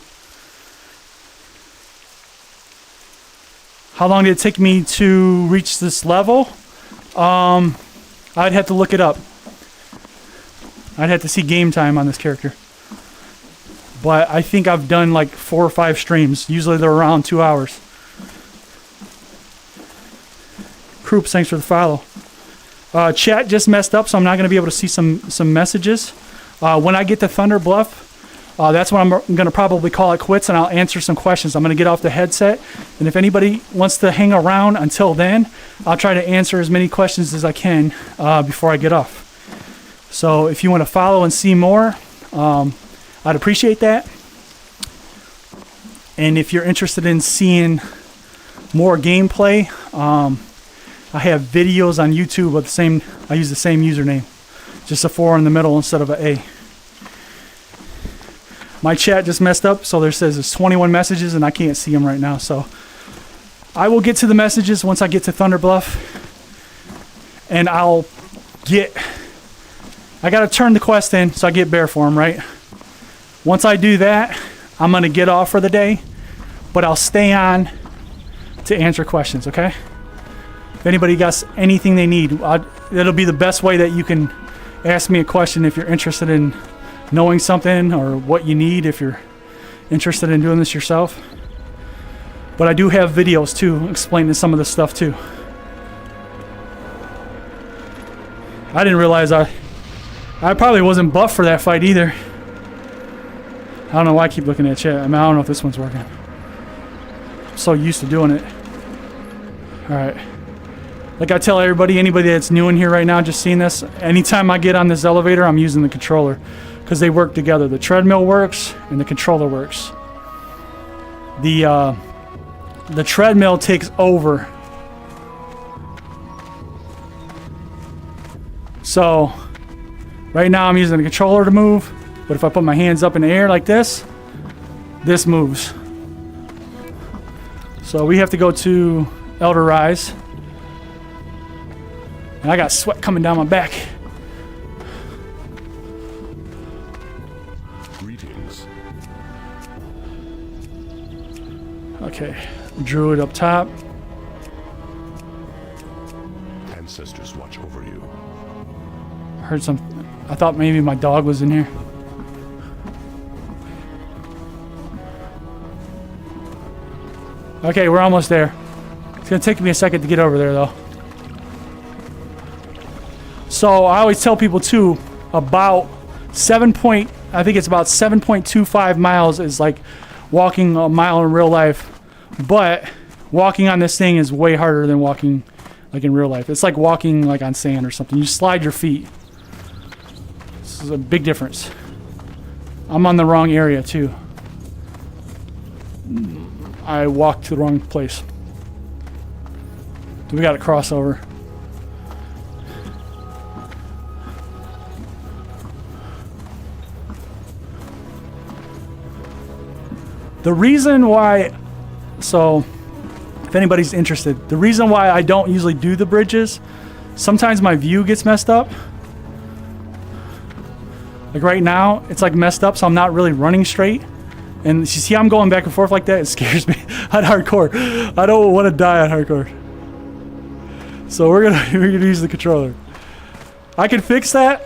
How long did it take me to reach this level? I'd have to look it up. I'd have to see game time on this character. But I think I've done like 4 or 5 streams. Usually they're around 2 hours. Kroops, thanks for the follow. Chat just messed up, so I'm not going to be able to see some messages. When I get to Thunder Bluff, that's when I'm going to probably call it quits, and I'll answer some questions. I'm going to get off the headset, and if anybody wants to hang around until then, I'll try to answer as many questions as I can before I get off. So if you want to follow and see more, I'd appreciate that. And if you're interested in seeing more gameplay, I have videos on YouTube with the same. I use the same username, just a 4 in the middle instead of an A. My chat just messed up, so there says there's 21 messages, and I can't see them right now. So I will get to the messages once I get to Thunder Bluff, and I gotta turn the quest in, so I get bear form, right? Once I do that, I'm gonna get off for the day, but I'll stay on to answer questions, okay? If anybody got anything they need, it'll be the best way that you can ask me a question if you're interested in knowing something or what you need if you're interested in doing this yourself. But I do have videos too explaining some of this stuff too. I didn't realize I probably wasn't buff for that fight either. I don't know why I keep looking at chat. I mean, I don't know if this one's working. I'm so used to doing it. Alright. Like I tell everybody, anybody that's new in here right now just seeing this, anytime I get on this elevator, I'm using the controller. Because they work together. The treadmill works and the controller works. The treadmill takes over. So right now I'm using the controller to move, but if I put my hands up in the air like this moves. So we have to go to Elder Rise. And I got sweat coming down my back. Greetings. Okay, Druid up top. Ancestors watch over you. Heard some. I thought maybe my dog was in here. Okay, we're almost there. It's gonna take me a second to get over there though. So I always tell people too, about I think it's about 7.25 miles is like walking a mile in real life, but walking on this thing is way harder than walking like in real life. It's like walking like on sand or something. You slide your feet. This is a big difference. I'm on the wrong area too. I walked to the wrong place. We got a crossover. The reason why, so if anybody's interested, the reason why I don't usually do the bridges, sometimes my view gets messed up. Like right now, it's like messed up, so I'm not really running straight. And you see I'm going back and forth like that, it scares me on hardcore. I don't want to die on hardcore. So we're gonna use the controller. I can fix that.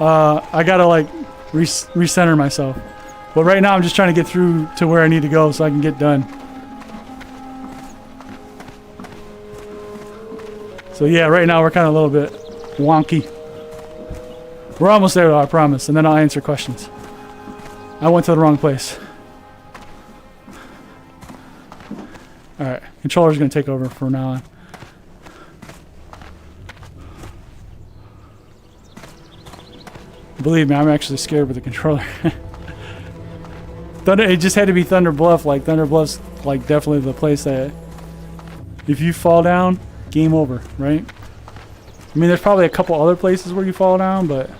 I gotta like recenter myself. But right now I'm just trying to get through to where I need to go so I can get done. So yeah, right now we're kind of a little bit wonky. We're almost there though, I promise, and then I'll answer questions. I went to the wrong place. Alright, controller's gonna take over from now on. Believe me, I'm actually scared with the controller. It just had to be Thunder Bluff. Like, Thunder Bluff's like definitely the place that if you fall down, game over, right? I mean, there's probably a couple other places where you fall down, but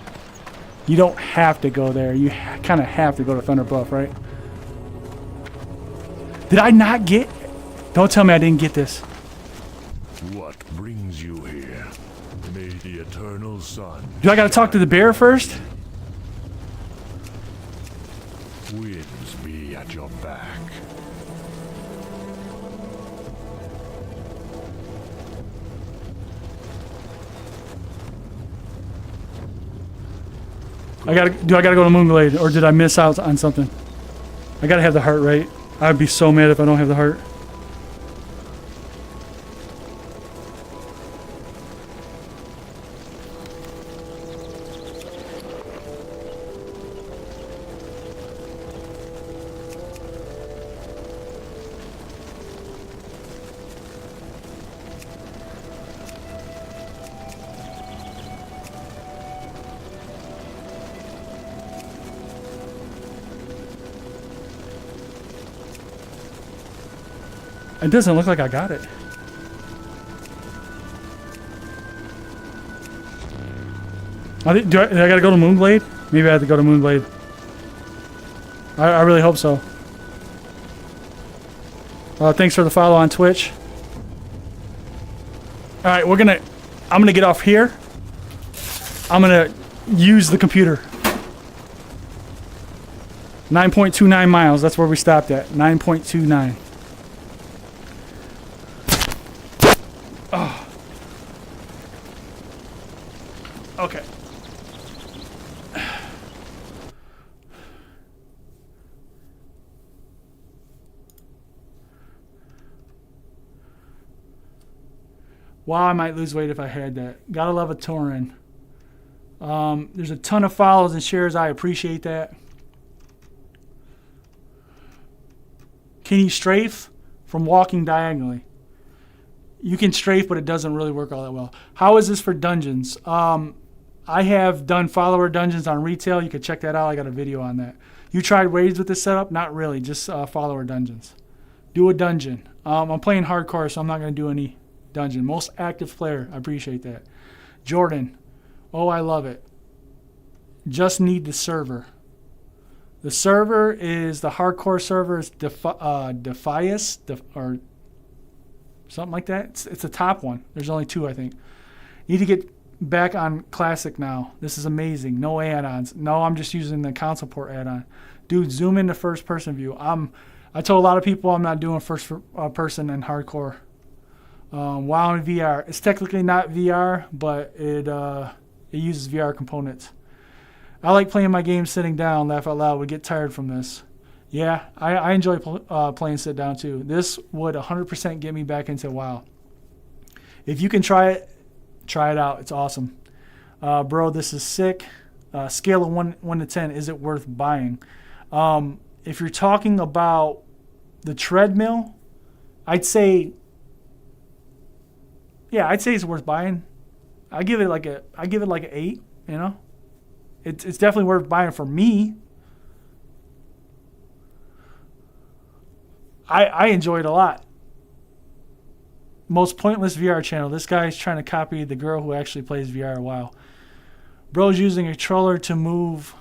you don't have to go there. You kind of have to go to Thunder Bluff, right? Did I not get... Don't tell me I didn't get this. What brings you here? May the eternal sun... Do I gotta talk to the bear first? Winds be at your back. Do I gotta go to Moonglade, or did I miss out on something? I gotta have the heart right. I'd be so mad if I don't have the heart. It doesn't look like I got it. Do I gotta go to Moonglade? Maybe I have to go to Moonglade. I really hope so. Thanks for the follow on Twitch. Alright, I'm gonna get off here. I'm gonna use the computer. 9.29 miles, that's where we stopped at. 9.29. Oh. Okay. Wow, I might lose weight if I had that. Gotta love a Tauren. There's a ton of follows and shares. I appreciate that. Can you strafe from walking diagonally? You can strafe, but it doesn't really work all that well. How is this for dungeons? I have done follower dungeons on retail. You can check that out. I got a video on that. You tried raids with this setup? Not really, just follower dungeons. Do a dungeon. I'm playing hardcore, so I'm not going to do any dungeon. Most active player. I appreciate that. Jordan. Oh, I love it. Just need the server. The server is the hardcore server is Defias or something like that. It's the top one. There's only two, I think. Need to get back on Classic now. This is amazing. No add-ons. No, I'm just using the console port add-on. Dude, zoom into first-person view. I told a lot of people I'm not doing first-person and hardcore. WoW in VR. It's technically not VR, but it uses VR components. I like playing my games sitting down. Laugh out loud. Would get tired from this. Yeah, I enjoy playing sit down too. This would 100% get me back into WoW. If you can try it out. It's awesome. Bro, this is sick. Scale of 1 to 10. Is it worth buying? If you're talking about the treadmill, I'd say it's worth buying. I give it like an 8. You know, it's definitely worth buying for me. I enjoy it a lot. Most pointless VR channel. This guy's trying to copy the girl who actually plays VR. Wow. Bro's using a controller to move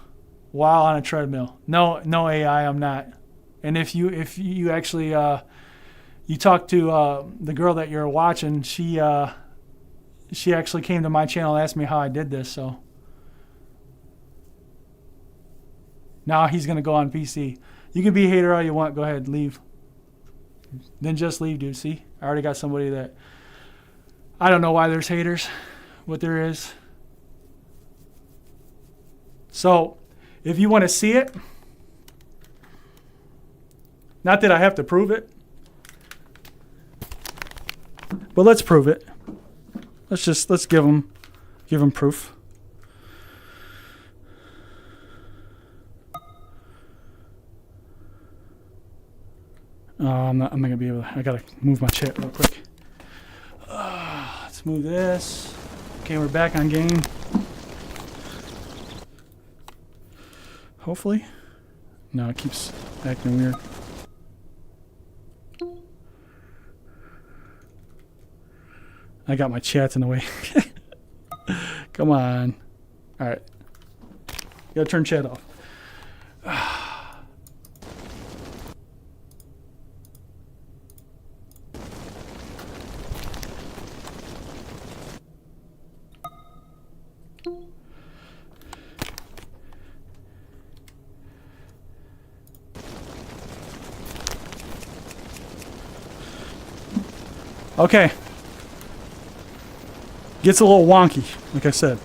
while on a treadmill. No AI, I'm not. And if you actually you talk to the girl that you're watching, she actually came to my channel and asked me how I did this. So now he's gonna go on PC. You can be a hater all you want. Go ahead, leave. Then just leave, dude. See, I already got somebody that I don't know why there's haters, what there is. So if you want to see it, not that I have to prove it, but let's prove it. Let's give them proof. I'm not gonna be able to, I gotta move my chat real quick. Let's move this. Okay, we're back on game. Hopefully. No, it keeps acting weird. I got my chats in the way. Come on. Alright. Gotta turn chat off. Okay. Gets a little wonky, like I said.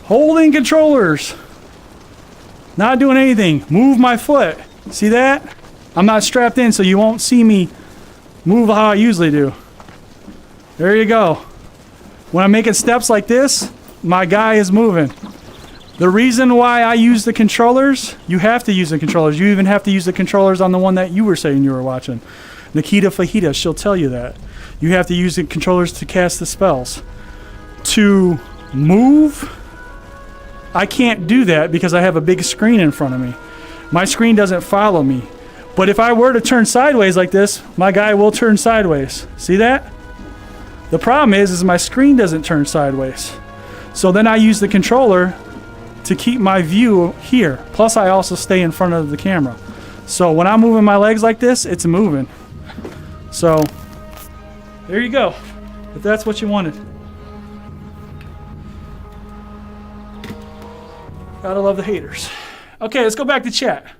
Holding controllers. Not doing anything. Move my foot. See that? I'm not strapped in, so you won't see me move how I usually do. There you go. When I'm making steps like this, my guy is moving. The reason why I use the controllers, you have to use the controllers. You even have to use the controllers on the one that you were saying you were watching. Nikita Fajita, she'll tell you that. You have to use the controllers to cast the spells. To move, I can't do that because I have a big screen in front of me. My screen doesn't follow me. But if I were to turn sideways like this, my guy will turn sideways. See that? The problem is my screen doesn't turn sideways. So then I use the controller to keep my view here. Plus I also stay in front of the camera. So when I'm moving my legs like this, it's moving. So there you go, if that's what you wanted. Gotta love the haters. Okay, let's go back to chat.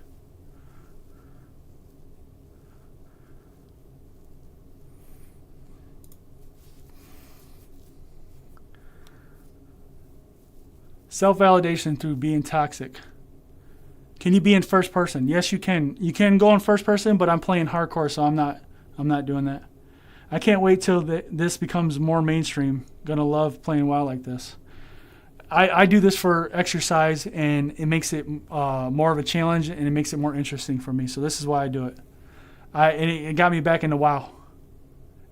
Self-validation through being toxic. Can you be in first person? Yes, you can. You can go in first person, but I'm playing hardcore, so I'm not doing that. I can't wait till this becomes more mainstream. Gonna love playing WoW like this. I do this for exercise, and it makes it more of a challenge, and it makes it more interesting for me. So this is why I do it. And it got me back into WoW.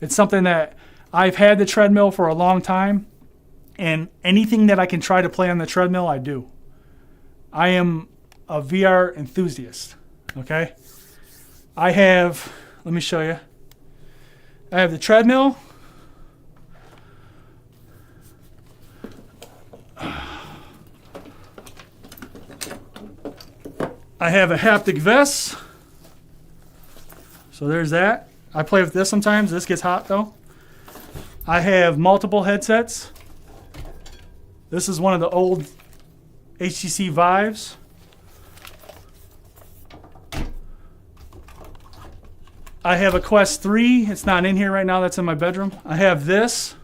It's something that I've had the treadmill for a long time, and anything that I can try to play on the treadmill, I do. I am a VR enthusiast. Okay. I have. Let me show you. I have the treadmill. I have a haptic vest. So there's that. I play with this sometimes. This gets hot though. I have multiple headsets. This is one of the old HTC Vives. I have a Quest 3. It's not in here right now. That's in my bedroom. I have this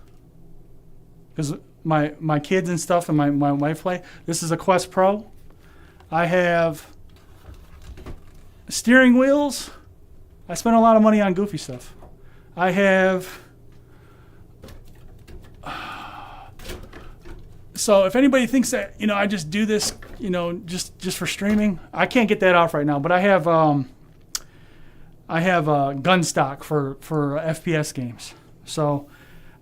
because my kids and stuff and my wife play. This is a Quest Pro. I have steering wheels. I spend a lot of money on goofy stuff. I have... So if anybody thinks that, I just do this, just for streaming, I can't get that off right now. But I have gun stock for FPS games. So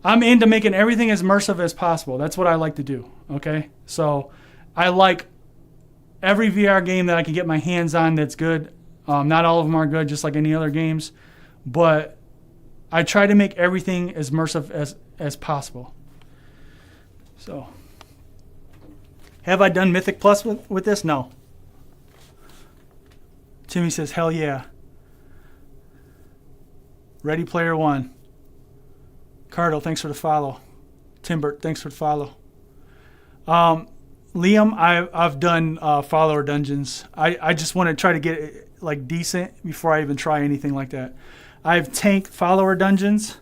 I'm into making everything as immersive as possible. That's what I like to do. Okay, so I like every VR game that I can get my hands on that's good. Not all of them are good, just like any other games, but I try to make everything as immersive as possible. So, have I done Mythic Plus with this? No. Timmy says, hell yeah. Ready Player One. Cardo, thanks for the follow. Timbert, thanks for the follow. Liam, I've done follower dungeons. I just want to try to get it like decent before I even try anything like that. I've tanked follower dungeons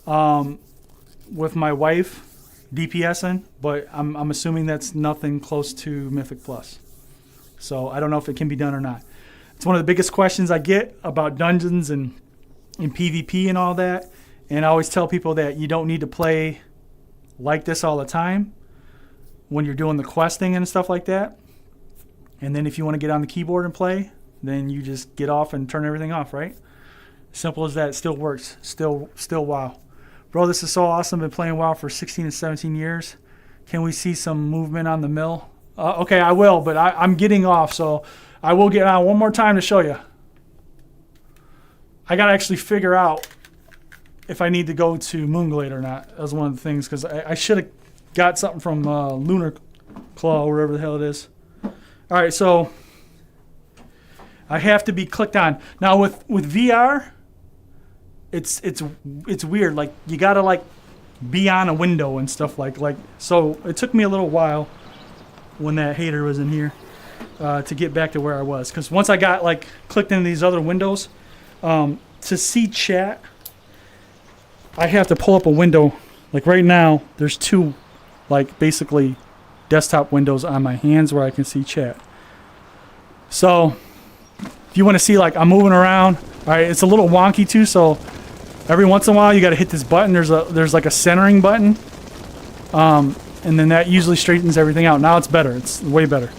with my wife DPSing, but I'm assuming that's nothing close to Mythic Plus. So I don't know if it can be done or not. It's one of the biggest questions I get about dungeons and PvP and all that. And I always tell people that you don't need to play like this all the time when you're doing the questing and stuff like that. And then if you want to get on the keyboard and play, then you just get off and turn everything off, right? Simple as that. It still works. Still WoW. Bro, this is so awesome. Been playing WoW for 16 and 17 years. Can we see some movement on the mill? Okay, I will, but I'm getting off, so I will get on one more time to show you. I got to actually figure out if I need to go to Moonglade or not. That was one of the things, because I should have got something from Lunar Claw, or wherever the hell it is. All right, so I have to be clicked on. Now, with VR, it's weird. Like, you got to, like, be on a window and stuff like so it took me a little while when that hater was in here to get back to where I was, because once I got like clicked into these other windows, to see chat I have to pull up a window. Like right now there's two like basically desktop windows on my hands where I can see chat. So if you want to see like I'm moving around, all right, it's a little wonky too, so every once in a while you got to hit this button. There's like a centering button, and then that usually straightens everything out. Now it's better. It's way better.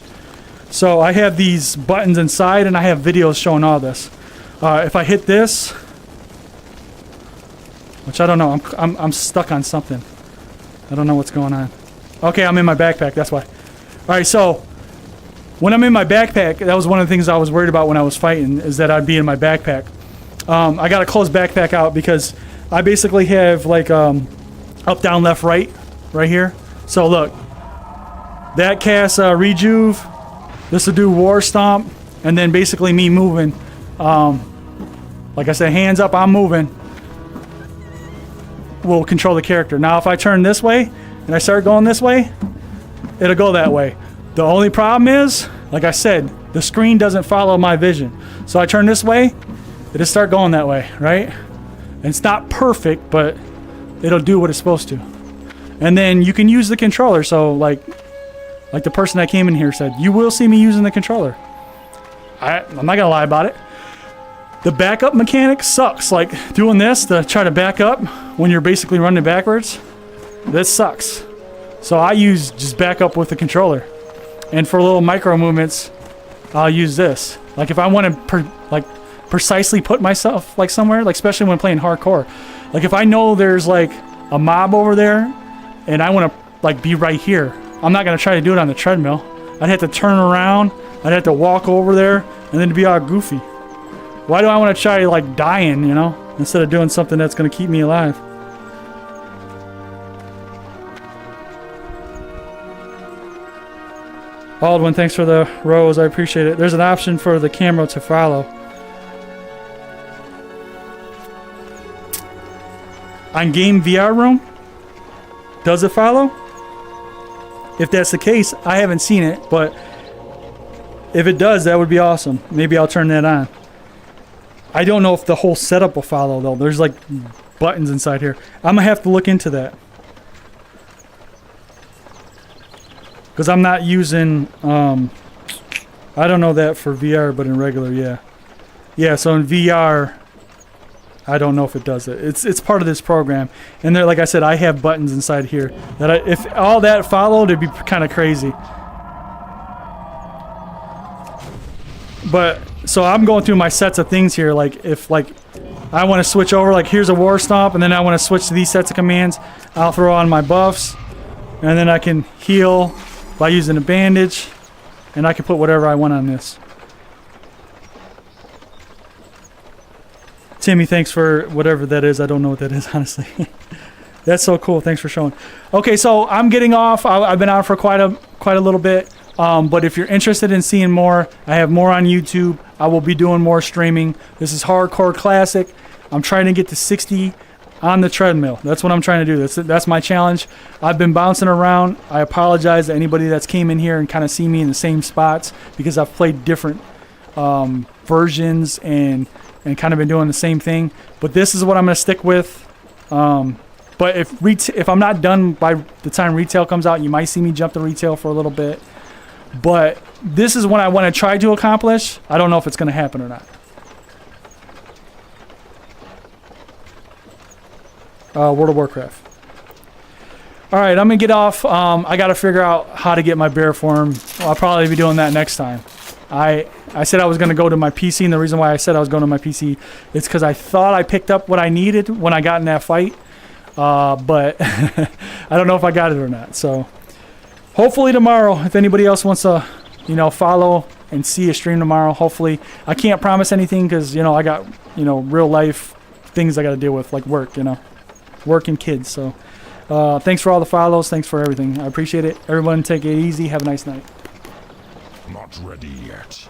So I have these buttons inside, and I have videos showing all this. If I hit this, which I don't know, I'm stuck on something. I don't know what's going on. Okay, I'm in my backpack. That's why. All right, so when I'm in my backpack, that was one of the things I was worried about when I was fighting, is that I'd be in my backpack. I got to close backpack out because I basically have like up, down, left, right here. So look, that casts rejuve. This will do war stomp, and then basically me moving. Like I said, hands up, I'm moving. Will control the character. Now if I turn this way and I start going this way, it'll go that way. The only problem is, like I said, the screen doesn't follow my vision. So I turn this way, it'll start going that way, right? And it's not perfect, but it'll do what it's supposed to. And then you can use the controller. So like the person that came in here said, you will see me using the controller. I'm not gonna lie about it. The backup mechanic sucks. Like doing this to try to back up when you're basically running backwards, this sucks. So I use just back up with the controller. And for little micro movements, I'll use this. Like if I want to precisely put myself like somewhere, like especially when playing hardcore. Like if I know there's like a mob over there and I want to like be right here, I'm not going to try to do it on the treadmill. I'd have to turn around, I'd have to walk over there, and then to be all goofy. Why do I want to try like dying, you know, instead of doing something that's going to keep me alive? Aldwin, thanks for the rose. I appreciate it. There's an option for the camera to follow. On Game VR Room, does it follow? If that's the case, I haven't seen it, but if it does, that would be awesome. Maybe I'll turn that on. I don't know if the whole setup will follow, though. There's like buttons inside here. I'm going to have to look into that. Because I'm not using, I don't know that for VR, but in regular, yeah. Yeah, so in VR, I don't know if it does it. It's part of this program. And there, like I said, I have buttons inside here. That if all that followed, it'd be kind of crazy. But, so I'm going through my sets of things here. Like, if, like, I want to switch over, like, here's a war stomp, and then I want to switch to these sets of commands, I'll throw on my buffs, and then I can heal by using a bandage, and I can put whatever I want on this. Timmy, thanks for whatever that is. I don't know what that is, honestly. That's so cool. Thanks for showing. Okay, so I'm getting off. I've been out for quite a little bit. But if you're interested in seeing more, I have more on YouTube. I will be doing more streaming. This is Hardcore Classic. I'm trying to get to 60 on the treadmill. That's what I'm trying to do. That's my challenge. I've been bouncing around. I apologize to anybody that's came in here and kind of see me in the same spots, because I've played different versions and kind of been doing the same thing. But this is what I'm going to stick with. But if I'm not done by the time retail comes out, you might see me jump to retail for a little bit. But this is what I want to try to accomplish. I don't know if it's going to happen or not. World of Warcraft. All right, I'm going to get off. I got to figure out how to get my bear form. I'll probably be doing that next time. I said I was going to go to my PC, and the reason why I said I was going to my PC is because I thought I picked up what I needed when I got in that fight, but I don't know if I got it or not. So hopefully tomorrow, if anybody else wants to, follow and see a stream tomorrow, hopefully. I can't promise anything because, I got, real life things I got to deal with, like work, work and kids. So thanks for all the follows. Thanks for everything. I appreciate it. Everyone take it easy. Have a nice night. Not ready yet.